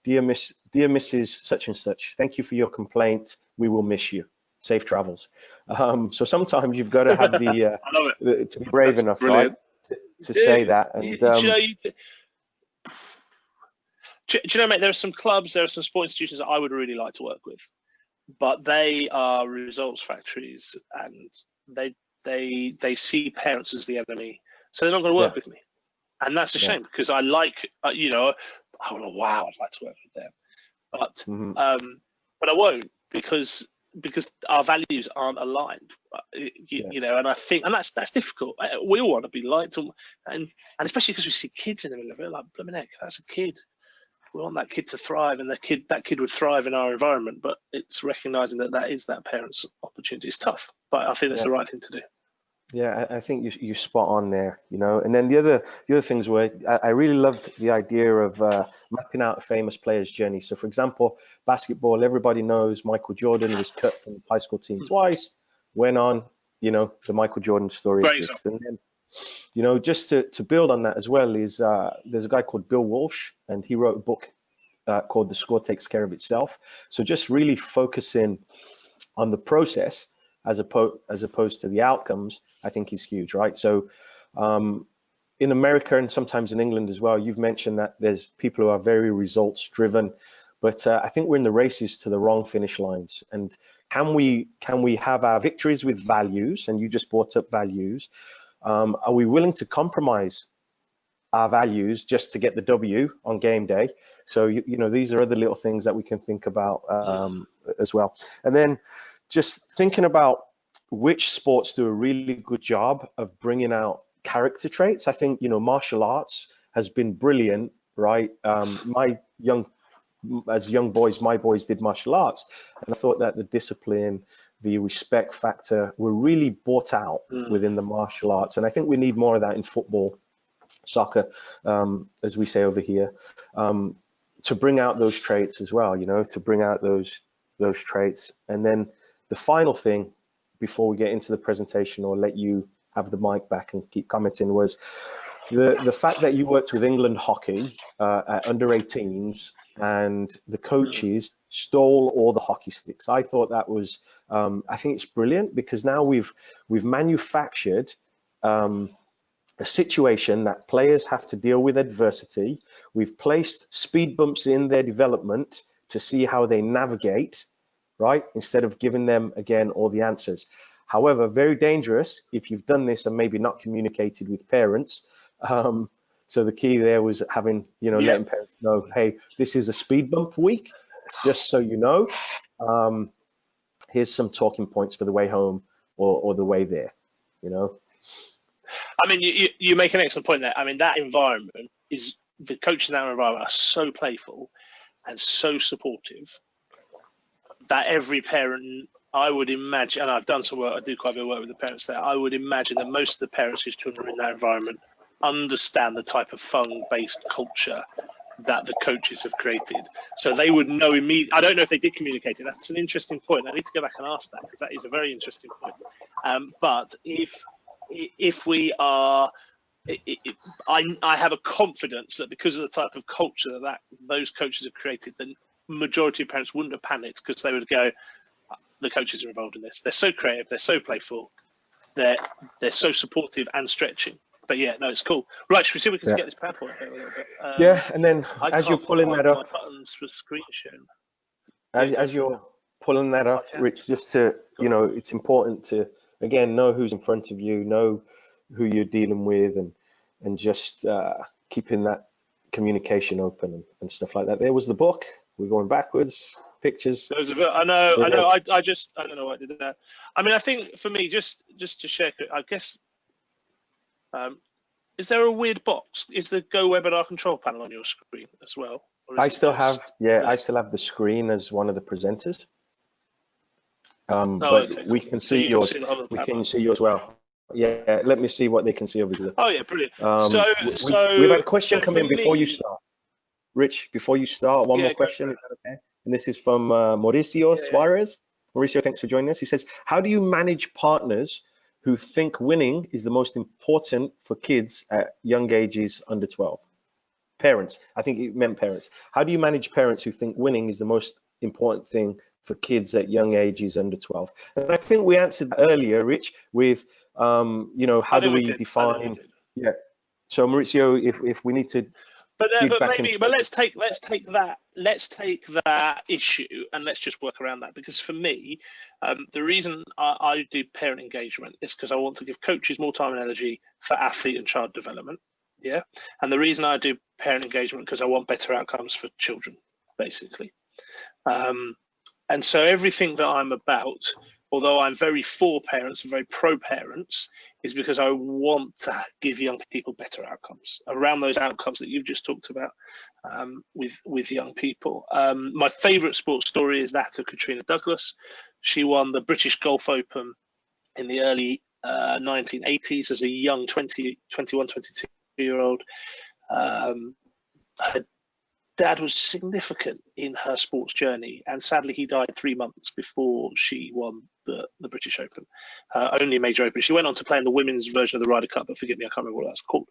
dear Mrs. Such and Such, thank you for your complaint. We will miss you. Safe travels. So sometimes you've got to have the to be brave enough, right? to say that. And do you know, mate, there are some clubs, there are some sport institutions that I would really like to work with, but they are results factories, and they see parents as the enemy, so they're not going to work with me, and that's a shame, because I like, you know, oh wow, I'd like to work with them, but I won't, because our values aren't aligned, you know, and I think, and that's difficult. We all want to be liked, and especially because we see kids in the middle of it, like, blooming heck, that's a kid. We want that kid to thrive, and that kid would thrive in our environment. But it's recognizing that is that parent's opportunity. It's tough, but I think that's the right thing to do. Yeah, I think you spot on there, you know. And then the other things were, I really loved the idea of mapping out a famous player's journey. So, for example, basketball, everybody knows Michael Jordan was cut from his high school team twice, went on, you know, the Michael Jordan story exists. And then, you know, just to build on that as well is there's a guy called Bill Walsh, and he wrote a book called The Score Takes Care of Itself. So just really focusing on the process as opposed to the outcomes, I think is huge, right? So in America, and sometimes in England as well, you've mentioned that there's people who are very results driven, but I think we're in the races to the wrong finish lines. And can we have our victories with values? And you just brought up values. Are we willing to compromise our values just to get the W on game day? So, you know, these are other little things that we can think about as well. And then just thinking about which sports do a really good job of bringing out character traits. I think, you know, martial arts has been brilliant, right? As young boys, my boys did martial arts, and I thought that the discipline, the respect factor were really brought out within the martial arts. And I think we need more of that in football, soccer, as we say over here, to bring out those traits as well, you know, to bring out those traits. And then the final thing before we get into the presentation, or let you have the mic back and keep commenting, was the fact that you worked with England hockey at under 18s, and the coaches stole all the hockey sticks. I thought that was, I think it's brilliant, because now we've manufactured a situation that players have to deal with adversity. We've placed speed bumps in their development to see how they navigate, right? Instead of giving them, again, all the answers. However, very dangerous if you've done this and maybe not communicated with parents. So the key there was having, you know, letting parents know, hey, this is a speed bump week, just so you know. Here's some talking points for the way home or the way there, you know. I mean, you make an excellent point there. I mean, that environment is, the coaches in that environment are so playful and so supportive that every parent, I would imagine, and I've done some work, I do quite a bit of work with the parents there, I would imagine that most of the parents whose children are in that environment understand the type of fun-based culture that the coaches have created. So they would know immediately. I don't know if they did communicate it. That's an interesting point. I need to go back and ask that, because that is a very interesting point. But if we are, I have a confidence that because of the type of culture that those coaches have created, the majority of parents wouldn't have panicked, because they would go, the coaches are involved in this. They're so creative. They're so playful. They're so supportive and stretching. But yeah, no, it's cool. Right, should we see if we can get this PowerPoint here a little bit? Yeah, and then as you're pulling that up, buttons for screen sharing. As you're pulling that up, Rich, just to, you know, it's important to, again, know who's in front of you, know who you're dealing with, and just keeping that communication open and stuff like that. There was the book. We're going backwards. Pictures. There's a bit. I know. I don't know what I did there. I mean, I think for me, just to share, I guess. Is there a weird box? Is the Go Webinar control panel on your screen as well? I still have the screen as one of the presenters. But okay. We can see yours. We can see you as well. Yeah, let me see what they can see over here. Oh yeah, brilliant. We've had a question come in before you start. Rich, before you start, one more question. Is that okay? And this is from Mauricio Suarez. Mauricio, thanks for joining us. He says, how do you manage partners who think winning is the most important for kids at young ages under 12? Parents, I think it meant parents. How do you manage parents who think winning is the most important thing for kids at young ages under 12? And I think we answered that earlier, Rich, with, you know, how do we define Yeah. So Maurizio, if we need to But dig but back maybe into but let's take that issue and let's just work around that, because for me, the reason I do parent engagement is because I want to give coaches more time and energy for athlete and child development. Yeah, and the reason I do parent engagement because I want better outcomes for children, basically. And so everything that I'm about, although I'm very for parents and very pro parents, is because I want to give young people better outcomes around those outcomes that you've just talked about with young people. My favourite sports story is that of Katrina Douglas. She won the British Golf Open in the early 1980s as a young 21, 22-year-old. Her dad was significant in her sports journey, and sadly he died 3 months before she won the British Open, only a major open. She went on to play in the women's version of the Ryder Cup, but forgive me, I can't remember what that's called.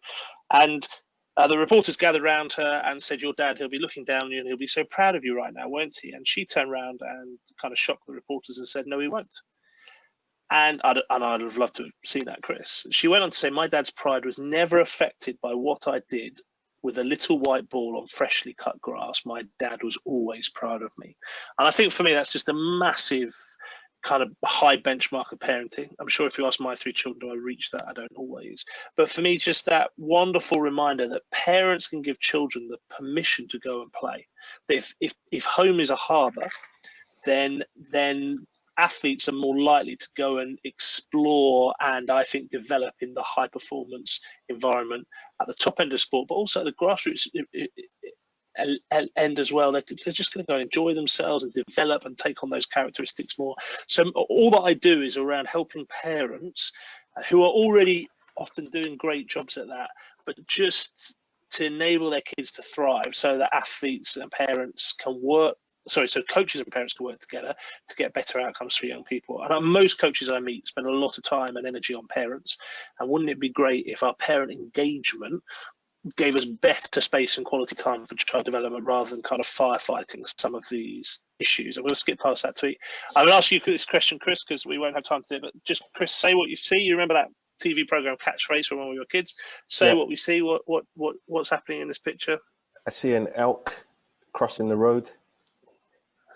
And the reporters gathered around her and said, "Your dad, he'll be looking down on you and he'll be so proud of you right now, won't he?" And she turned around and kind of shocked the reporters and said, "No, he won't." And I'd have loved to have seen that, Chris. She went on to say, "My dad's pride was never affected by what I did. With a little white ball on freshly cut grass, my dad was always proud of me." And I think for me, that's just a massive kind of high benchmark of parenting. I'm sure if you ask my 3 children, do I reach that? I don't always. But for me, just that wonderful reminder that parents can give children the permission to go and play. That if home is a harbour, then athletes are more likely to go and explore and I think develop in the high performance environment at the top end of sport, but also at the grassroots end as well. They're just going to go and enjoy themselves and develop and take on those characteristics more. So all that I do is around helping parents who are already often doing great jobs at that, but just to enable their kids to thrive so that athletes and parents can work. So coaches and parents can work together to get better outcomes for young people. And most coaches I meet spend a lot of time and energy on parents. And wouldn't it be great if our parent engagement gave us better space and quality time for child development rather than kind of firefighting some of these issues? I'm going to skip past that tweet. I'm going to ask you this question, Chris, because we won't have time to do it. But just, Chris, say what you see. You remember that TV program Catchphrase from when we were kids? Say what we see. What's happening in this picture? I see an elk crossing the road.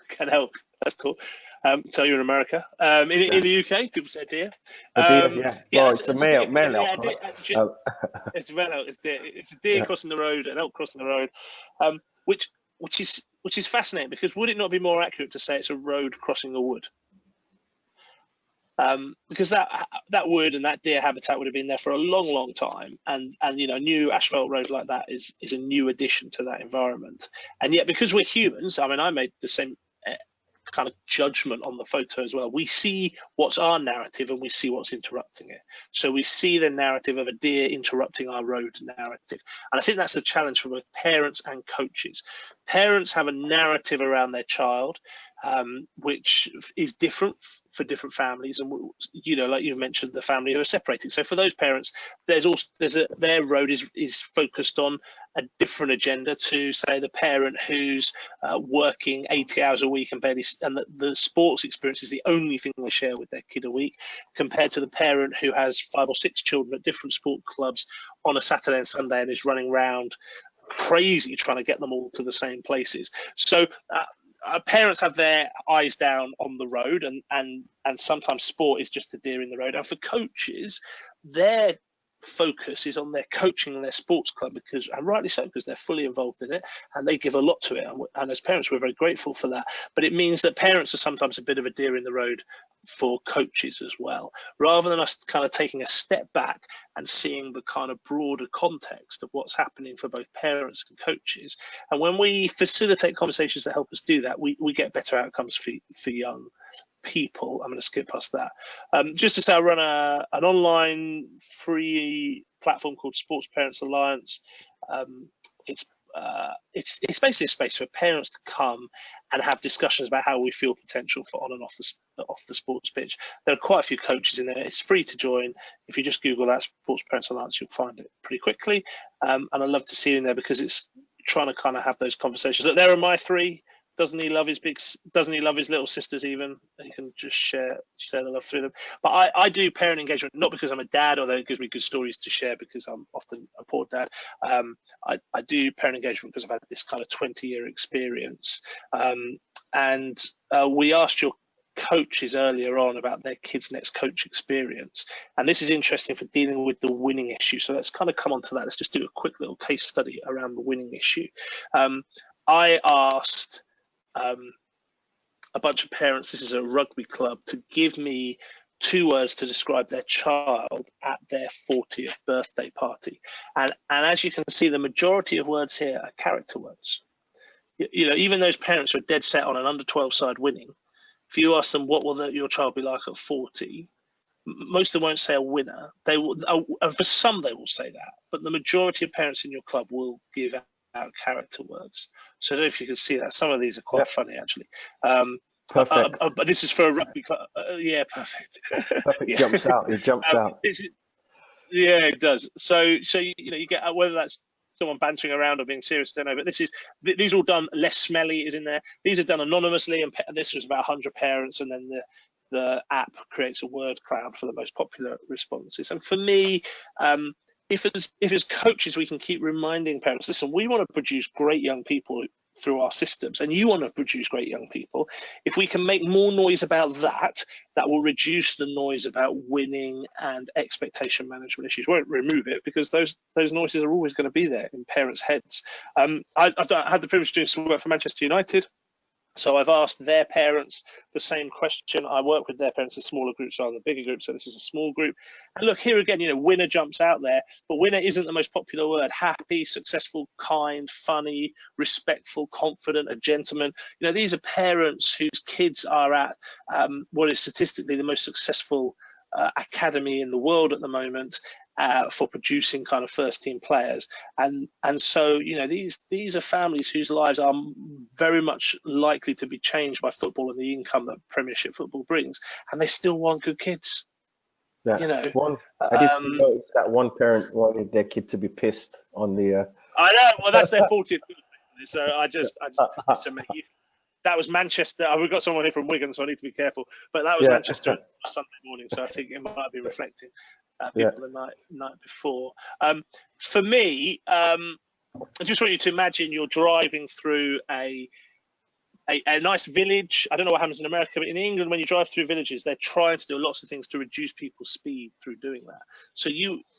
Can help. That's cool. So you're in America. In the UK, people say deer. A deer, yeah. Well, it's a male elk. Right? It's a male elk. It's a deer crossing the road, an elk crossing the road, which is fascinating, because would it not be more accurate to say it's a road crossing a wood? Because that wood and that deer habitat would have been there for a long time, and new asphalt road like that is a new addition to that environment. And yet, because we're humans, I mean, I made the same kind of judgment on the photo as well. We see what's our narrative and we see what's interrupting it. So we see the narrative of a deer interrupting our road narrative. And I think that's the challenge for both parents and coaches. Parents have a narrative around their child, which is different for different families, and like you've mentioned, the family who are separating. So for those parents, their road is focused on a different agenda to, say, the parent who's working 80 hours a week and the sports experience is the only thing they share with their kid a week, compared to the parent who has 5 or 6 children at different sport clubs on a Saturday and Sunday and is running around crazy trying to get them all to the same places. So parents have their eyes down on the road, and sometimes sport is just a deer in the road. And for coaches, their focus is on their coaching and their sports club, and rightly so, because they're fully involved in it and they give a lot to it. And as parents, we're very grateful for that. But it means that parents are sometimes a bit of a deer in the road for coaches as well, rather than us kind of taking a step back and seeing the kind of broader context of what's happening for both parents and coaches. And when we facilitate conversations that help us do that, we get better outcomes for young people. I'm going to skip past that. Just to say, I run an online free platform called Sports Parents Alliance. It's basically a space for parents to come and have discussions about how we feel potential for on and off the sports pitch. There are quite a few coaches in there. It's free to join. If you just Google that, Sports Parents Alliance, you'll find it pretty quickly. And I'd love to see you in there, because it's trying to kind of have those conversations. Look, there are my 3 Doesn't he love his doesn't he love his little sisters even? He can just share the love through them. But I do parent engagement, not because I'm a dad, although it gives me good stories to share because I'm often a poor dad. I do parent engagement because I've had this kind of 20-year experience. And we asked your coaches earlier on about their kids' next coach experience. And this is interesting for dealing with the winning issue. So let's kind of come on to that. Let's just do a quick little case study around the winning issue. I asked a bunch of parents, this is a rugby club, to give me 2 words to describe their child at their 40th birthday party. And as you can see, the majority of words here are character words. You know, even those parents who are dead set on an under 12 side winning, if you ask them what will your child be like at 40, most of them won't say a winner. They will, for some they will say that, but the majority of parents in your club will give out character words. So I don't know if you can see that. Some of these are quite funny actually. Perfect. But this is for a rugby club. Yeah, perfect. Perfect. Yeah. Jumps out. It jumps out. Yeah, it does. So you know, you get whether that's someone bantering around or being serious, I don't know. But these are all done. Less smelly is in there. These are done anonymously, and this was about 100 parents, and then the app creates a word cloud for the most popular responses. And for me, if as coaches we can keep reminding parents, listen, we want to produce great young people through our systems, and you want to produce great young people. If we can make more noise about that, that will reduce the noise about winning and expectation management issues. Won't remove it, because those noises are always going to be there in parents' heads. I've had the privilege of doing some work for Manchester United. So I've asked their parents the same question. I work with their parents in smaller groups rather than bigger groups, so this is a small group. And look, here again, you know, winner jumps out there, but winner isn't the most popular word. Happy, successful, kind, funny, respectful, confident, a gentleman. You know, these are parents whose kids are at what is statistically the most successful academy in the world at the moment. For producing kind of first team players, and so, you know, these are families whose lives are very much likely to be changed by football and the income that Premiership football brings, and they still want good kids. Yeah. You know, I did notice that one parent wanted their kid to be pissed on the. I know. Well, that's their 40th. So I just to make you. That was Manchester. We've got someone here from Wigan, so I need to be careful. But that was Manchester on Sunday morning, so I think it might be reflecting people the night before. For me, I just want you to imagine you're driving through a nice village. I don't know what happens in America, but in England, when you drive through villages, they're trying to do lots of things to reduce people's speed through doing that. So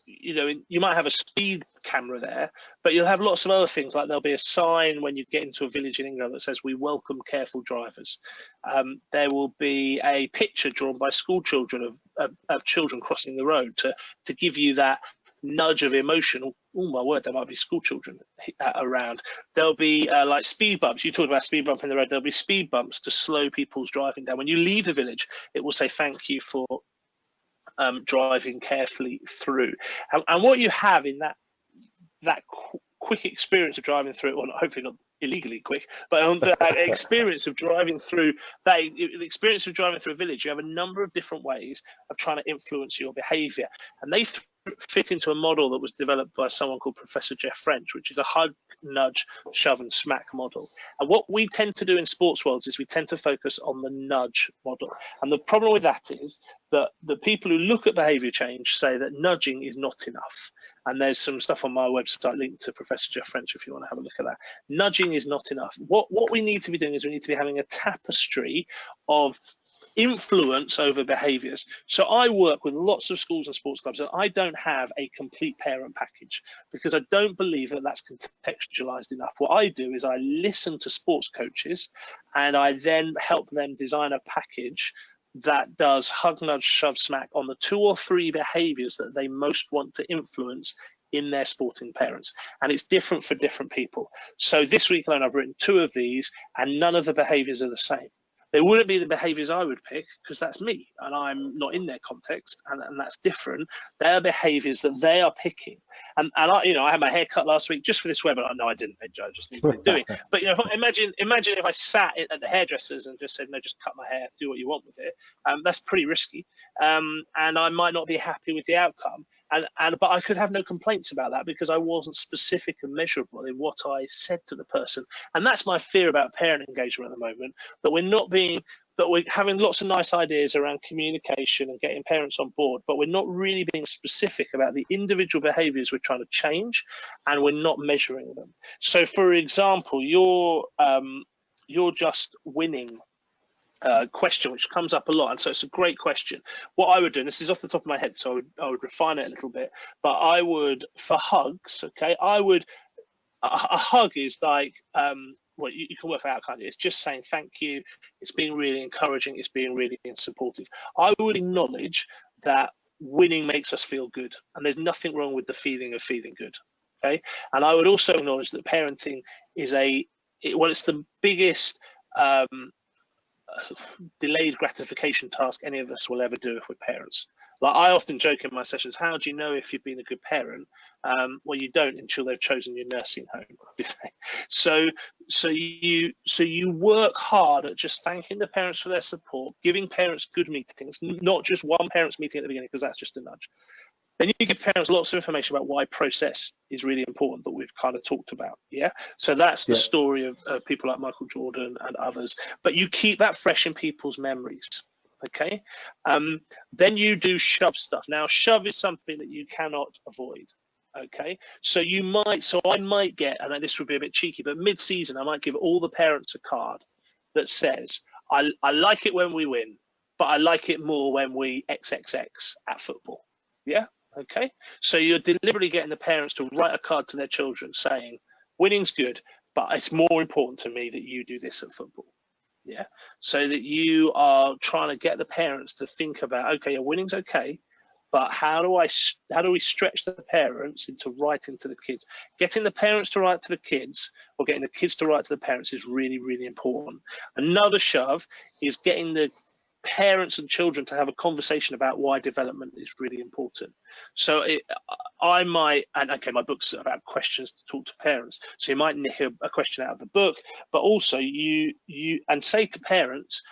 you know, you might have a speed camera there, but you'll have lots of other things, like there'll be a sign when you get into a village in England that says, "We welcome careful drivers." There will be a picture drawn by school children of children crossing the road to give you that nudge of emotion. Oh my word, there might be school children around. There'll be like speed bumps. You talked about speed bump in the road. There'll be speed bumps to slow people's driving down. When you leave the village, it will say thank you for driving carefully through. And what you have in that quick experience of driving through, well, hopefully not illegally quick, but on that experience of driving through the experience of driving through a village, you have a number of different ways of trying to influence your behavior, and they fit into a model that was developed by someone called Professor Jeff French, which is a hug, nudge, shove and smack model. And what we tend to do in sports worlds is we tend to focus on the nudge model. And the problem with that is that the people who look at behavior change say that nudging is not enough. And there's some stuff on my website linked to Professor Jeff French if you want to have a look at that. Nudging is not enough. What we need to be doing is we need to be having a tapestry of influence over behaviors. So I work with lots of schools and sports clubs, and I don't have a complete parent package because I don't believe that that's contextualized enough. What I do is I listen to sports coaches and I then help them design a package that does hug, nudge, shove, smack on the 2 or 3 behaviors that they most want to influence in their sporting parents. And it's different for different people. So this week alone, I've written 2 of these, and none of the behaviors are the same. They wouldn't be the behaviors I would pick because that's me and I'm not in their context, and that's different. They are behaviors that they are picking. And I, you know, I had my hair cut last week just for this webinar. No, I didn't. I just needed to do it. But you know, imagine if I sat at the hairdressers and just said, no, just cut my hair, do what you want with it. That's pretty risky, and I might not be happy with the outcome. But I could have no complaints about that because I wasn't specific and measurable in what I said to the person. And that's my fear about parent engagement at the moment, that we're having lots of nice ideas around communication and getting parents on board, but we're not really being specific about the individual behaviors we're trying to change, and we're not measuring them. So for example, you're just winning question, which comes up a lot, and so it's a great question. What I would do, and this is off the top of my head, so I would refine it a little bit, but I would, for hugs, okay, a hug is like, well, you can work it out, can't you? It's just saying thank you. It's being really encouraging. It's being really supportive. I would acknowledge that winning makes us feel good, and there's nothing wrong with the feeling of feeling good. Okay, and I would also acknowledge that parenting is it's the biggest delayed gratification task any of us will ever do if we're parents. Like, I often joke in my sessions, how do you know if you've been a good parent? Well, you don't until they've chosen your nursing home. So you work hard at just thanking the parents for their support, giving parents good meetings, not just one parents meeting at the beginning, because that's just a nudge. Then you give parents lots of information about why process is really important, that we've kind of talked about. Yeah. So that's the story of people like Michael Jordan and others. But you keep that fresh in people's memories. Okay. Then you do shove stuff. Now, shove is something that you cannot avoid. Okay. So I might get, and this would be a bit cheeky, but mid-season, I might give all the parents a card that says, I like it when we win, but I like it more when we XXX at football. Yeah. Okay, so you're deliberately getting the parents to write a card to their children saying, winning's good, but it's more important to me that you do this at football. Yeah, so that you are trying to get the parents to think about, okay, yeah, winning's okay, but how do we stretch the parents into writing to the kids? Getting the parents to write to the kids, or getting the kids to write to the parents, is really, really important. Another shove is getting the parents and children to have a conversation about why development is really important. So I might, and okay, my book's about questions to talk to parents, so you might nick a question out of the book, but also you say to parents,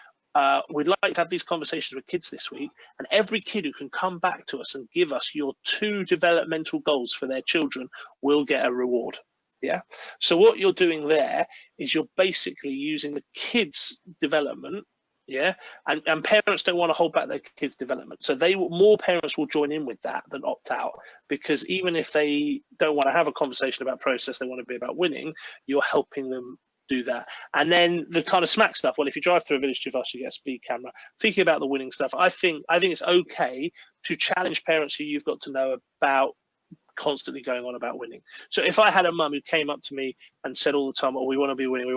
we'd like to have these conversations with kids this week, and every kid who can come back to us and give us your 2 developmental goals for their children will get a reward. Yeah. So what you're doing there is you're basically using the kids' development. Yeah, and parents don't want to hold back their kids' development, so more parents will join in with that than opt out, because even if they don't want to have a conversation about process, they want to be about winning, you're helping them do that. And then the kind of smack stuff, well, if you drive through a village too fast, you get a speed camera. Thinking about the winning stuff, I think it's okay to challenge parents who you've got to know about constantly going on about winning. So if I had a mum who came up to me and said all the time, oh, we want to be winning,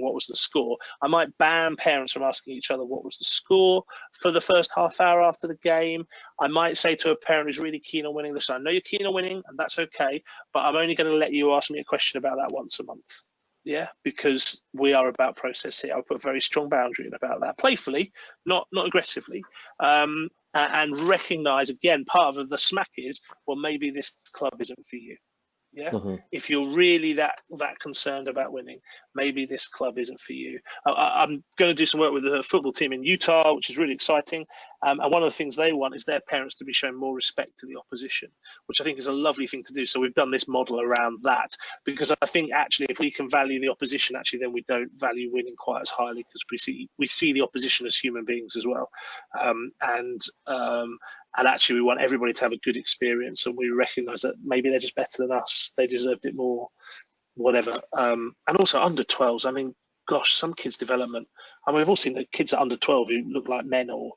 what was the score? I might ban parents from asking each other what was the score for the first half hour after the game. I might say to a parent who's really keen on winning, listen, I know you're keen on winning, and that's okay, but I'm only going to let you ask me a question about that once a month. Yeah, because we are about process here. I'll put a very strong boundary in about that, playfully, not aggressively. And recognize, again, part of the smack is, well, maybe this club isn't for you. Yeah. If you're really that concerned about winning, maybe this club isn't for you. I'm going to do some work with the football team in Utah, which is really exciting. And one of the things they want is their parents to be shown more respect to the opposition, which I think is a lovely thing to do. So we've done this model around that, because I think actually if we can value the opposition, actually then we don't value winning quite as highly, because we see the opposition as human beings as well. And actually we want everybody to have a good experience, and we recognize that maybe they're just better than us, they deserved it more, whatever. And also under 12s, I mean, gosh, some kids' development, I mean, we've all seen the kids at under 12 who look like men or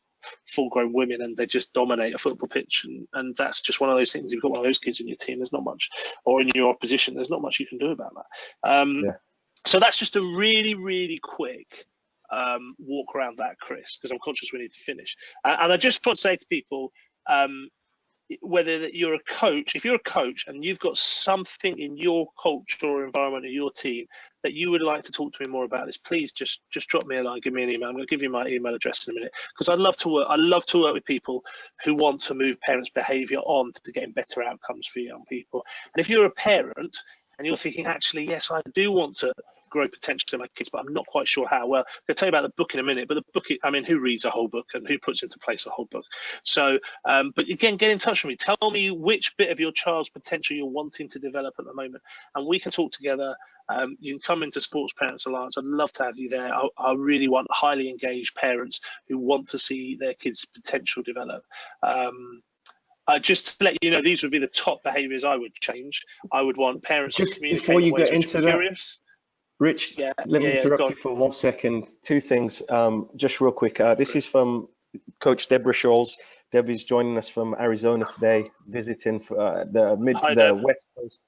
full-grown women, and they just dominate a football pitch, and that's just one of those things. If you've got one of those kids in your team, there's not much, or in your opposition, there's not much you can do about that. So that's just a really, really quick walk around that, Chris, because I'm conscious we need to finish. And I just want to say to people, whether you're a coach, if you're a coach and you've got something in your culture or environment or your team that you would like to talk to me more about this, please just drop me a line, give me an email. I'm going to give you my email address in a minute, because I love to work with people who want to move parents' behavior on to getting better outcomes for young people. And if you're a parent and you're thinking, actually, yes, I do want to grow potential in my kids, but I'm not quite sure how. Well, I'll tell you about the book in a minute, but the book, I mean, who reads a whole book and who puts into place a whole book? So, but again, get in touch with me. Tell me which bit of your child's potential you're wanting to develop at the moment, and we can talk together. You can come into Sports Parents Alliance. I'd love to have you there. I really want highly engaged parents who want to see their kids' potential develop. Just to let you know, these would be the top behaviours I would change. I would want parents to communicate before you in ways get which into are that, curious. Rich, let me interrupt you for 1 second. Two things, just real quick. This is from Coach Deborah Scholes. Debbie's joining us from Arizona today, visiting for, the West Coast.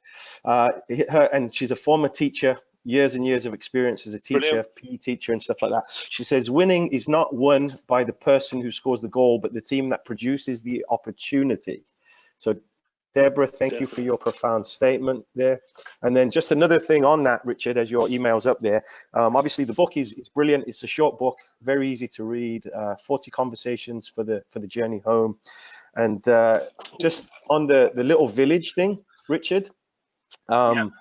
And she's a former teacher, years and years of experience as a teacher, Brilliant. PE teacher and stuff like that. She says, winning is not won by the person who scores the goal, but the team that produces the opportunity. So Deborah, thank you for your profound statement there. And then just another thing on that, Richard, as your email's up there. Obviously, the book is brilliant. It's a short book, very easy to read. 40 conversations for the journey home. And just on the little village thing, Richard, you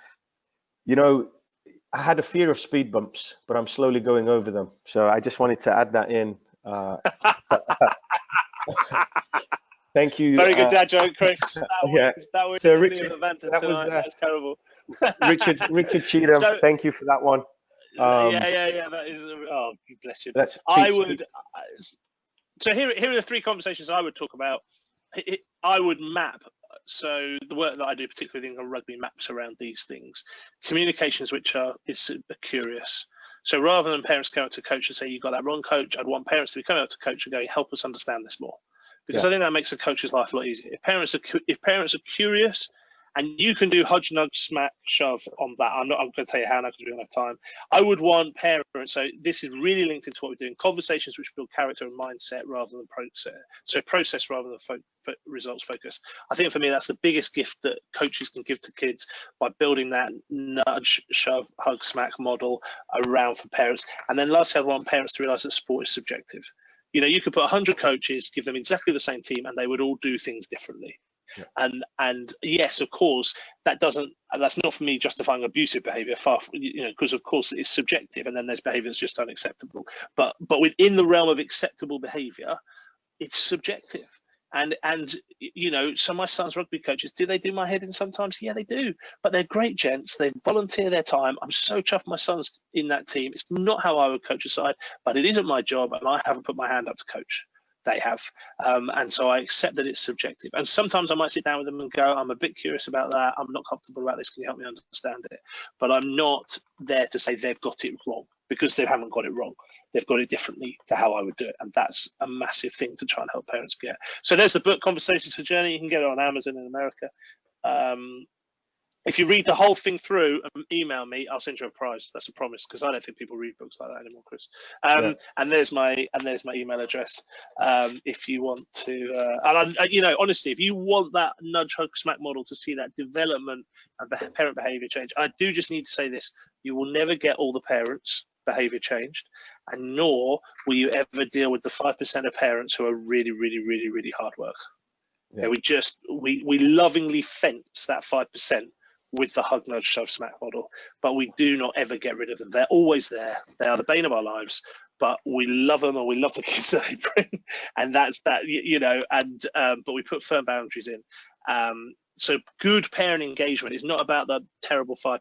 know, I had a fear of speed bumps, but I'm slowly going over them. So I just wanted to add that in. Thank you. Very good dad joke, Chris. That was so Richard, that's terrible. Richard Cheatham, so, thank you for that one. Yeah. That is. Oh, bless you. So here are the three conversations I would talk about. I would map. So the work that I do, particularly in rugby, maps around these things. Communications, which is curious. So rather than parents come up to coach and say, "You got that wrong, coach," I'd want parents to be coming up to coach and going, "Help us understand this more." Because I think that makes a coach's life a lot easier. If parents are curious, and you can do hudge, nudge, smack, shove on that. I'm going to tell you how now because we don't have time. I would want parents. So this is really linked into what we're doing. Conversations which build character and mindset rather than process. So process rather than results focus. I think for me that's the biggest gift that coaches can give to kids by building that nudge, shove, hug, smack model around for parents. And then lastly, I want parents to realise that sport is subjective. You know, you could put 100 coaches, give them exactly the same team, and they would all do things differently. Yeah. And yes, of course, that's not for me justifying abusive behaviour, because of course it's subjective, and then there's behaviour that's just unacceptable. But within the realm of acceptable behaviour, it's subjective. And you know, so my son's rugby coaches, do they do my head in sometimes? Yeah, they do. But they're great gents. They volunteer their time. I'm so chuffed my son's in that team. It's not how I would coach a side, but it isn't my job, and I haven't put my hand up to coach. They have. And so I accept that it's subjective. And sometimes I might sit down with them and go, I'm a bit curious about that. I'm not comfortable about this. Can you help me understand it? But I'm not there to say they've got it wrong, because they haven't got it wrong. They've got it differently to how I would do it. And that's a massive thing to try and help parents get. So there's the book, Conversations for Journey. You can get it on Amazon in America. If you read the whole thing through and email me, I'll send you a prize. That's a promise, because I don't think people read books like that anymore, Chris. And there's my email address. If you want to, you know, honestly, if you want that nudge, hug, smack model to see that development and parent behaviour change, I do just need to say this: you will never get all the parents' behaviour changed, and nor will you ever deal with the 5% of parents who are really, really, really, really hard work. Yeah. We lovingly fence that 5% with the hug, nudge, shove, smack model, but we do not ever get rid of them. They're always there. They are the bane of our lives, but we love them and we love the kids that they bring, and that's that, you know. And but we put firm boundaries in. So good parent engagement is not about the terrible 5%.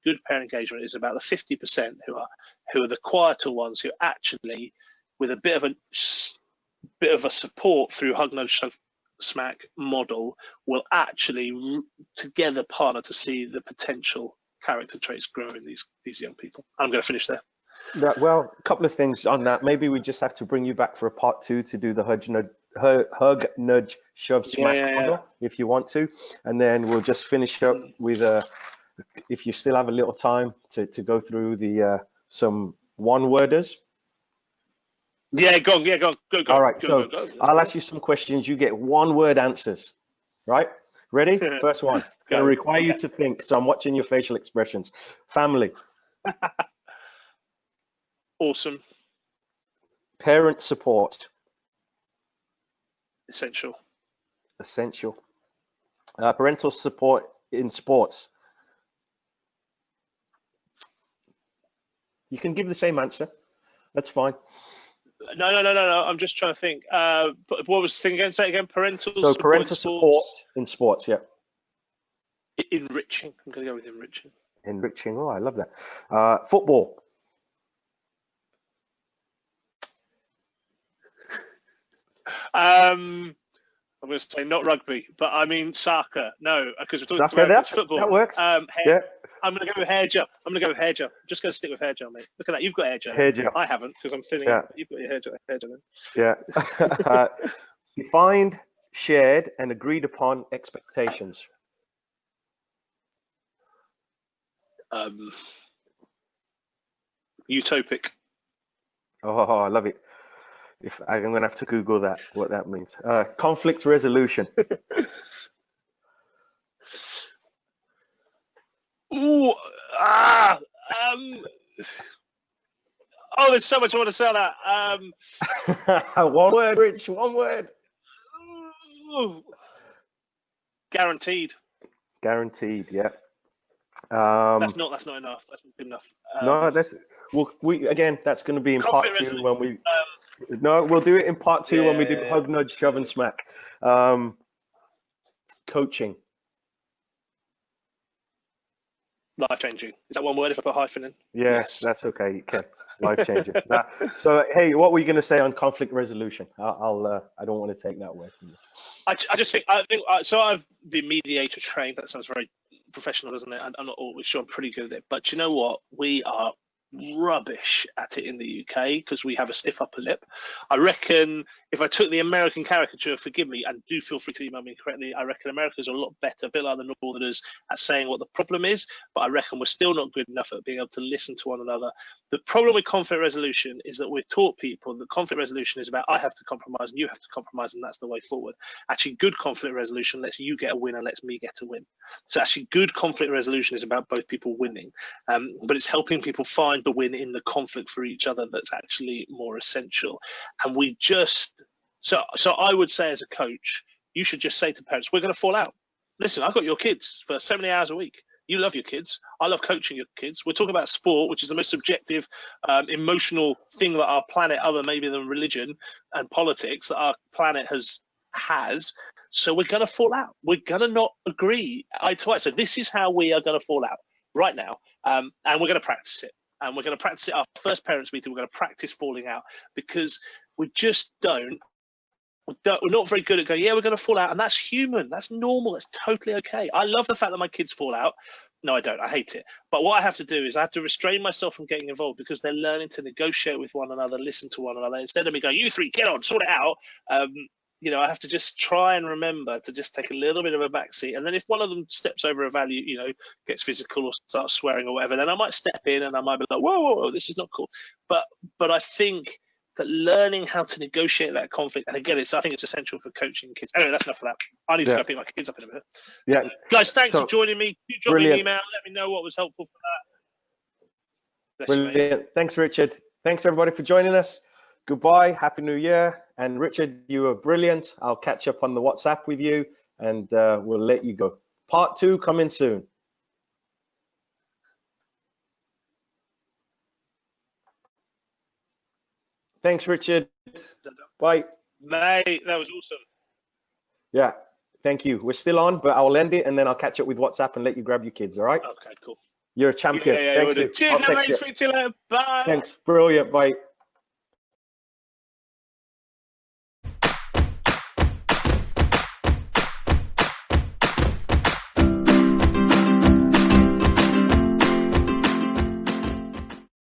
Good parent engagement is about the 50% who are the quieter ones, who actually, with a bit of a support through hug, nudge, shove, smack model, will actually together partner to see the potential character traits grow in these young people. I'm going to finish there. Well, a couple of things on that. Maybe we just have to bring you back for a part 2 to do the hug, nudge, shove, smack model, if you want to, and then we'll just finish up with if you still have a little time to go through the some one-worders. Yeah, go on. All right, go. I'll ask you some questions. You get one-word answers, right? Ready? First one. It's going to require you to think, so I'm watching your facial expressions. Family. Awesome. Parent support. Essential. Parental support in sports. You can give the same answer. That's fine. No. I'm just trying to think. But what was the thing again? Say it again. Parental So support parental in support sports. in sports, yeah. Enriching. I'm going to go with enriching. Enriching. Oh, I love that. Football. I'm going to say not rugby, but I mean soccer. No, because we're talking about football. That works. Yeah. I'm going to go with hair gel. I'm going to go with hair gel. I'm just going to stick with hair gel, mate. Look at that. You've got hair gel. Hair gel. I haven't because I'm thinning. Yeah. Out. You've got your hair gel. Yeah. Defined, shared, and agreed upon expectations. Utopic. Oh, I love it. If I'm going to have to Google that, what that means. Conflict resolution. Ooh, there's so much I want to say on that. One word, Rich. One word. Guaranteed. Guaranteed. Yeah. That's not enough. That's not good enough. No, that's again. That's going to be in part 2 when we. No, we'll do it in part 2 when we do hug, nudge, shove, and smack. Coaching. Life changing. Is that one word if I put hyphen in? Yes, that's okay. You can. Life changing. So, hey, what were you going to say on conflict resolution? I don't want to take that away from you. I think so. I've been mediator trained. That sounds very professional, doesn't it? I'm not always sure I'm pretty good at it. But you know what? We are rubbish at it in the UK because we have a stiff upper lip. I reckon if I took the American caricature, forgive me, and do feel free to email me correctly, I reckon Americans are a lot better, a bit like the Northerners, at saying what the problem is, but I reckon we're still not good enough at being able to listen to one another. The problem with conflict resolution is that we've taught people that conflict resolution is about I have to compromise and you have to compromise and that's the way forward. Actually, good conflict resolution lets you get a win and lets me get a win. So actually, good conflict resolution is about both people winning, but it's helping people find the win in the conflict for each other that's actually more essential. And we just so I would say as a coach, you should just say to parents, we're going to fall out. Listen, I've got your kids for so many hours a week. You love your kids. I love coaching your kids. We're talking about sport, which is the most subjective, emotional thing that our planet, other maybe than religion and politics, that our planet has. So we're going to fall out. We're going to not agree eye to eye. So this is how we are going to fall out right now, and we're going to practice it. And we're going to practice it. Our first parents' meeting, we're going to practice falling out because we just don't. We're not very good at going, yeah, we're going to fall out. And that's human. That's normal. That's totally okay. I love the fact that my kids fall out. No, I don't. I hate it. But what I have to do is I have to restrain myself from getting involved because they're learning to negotiate with one another, listen to one another. Instead of me going, you three, get on, sort it out. I have to just try and remember to just take a little bit of a backseat. And then if one of them steps over a value, gets physical or starts swearing or whatever, then I might step in and I might be like, whoa, this is not cool. But I think that learning how to negotiate that conflict, and again, I think it's essential for coaching kids. Anyway, that's enough for that. I need to go pick my kids up in a minute. Yeah, guys, thanks for joining me. You drop me an email. Let me know what was helpful for that. Brilliant. Thanks, Richard. Thanks everybody for joining us. Goodbye. Happy New Year. And Richard, you were brilliant. I'll catch up on the WhatsApp with you, and we'll let you go. Part 2 coming soon. Thanks, Richard. Bye. Mate, that was awesome. Yeah, thank you. We're still on, but I'll end it and then I'll catch up with WhatsApp and let you grab your kids, all right? Okay, cool. You're a champion. Yeah, thank you. Cheers, mate. Speak to you later. Bye. Thanks. Brilliant. Bye.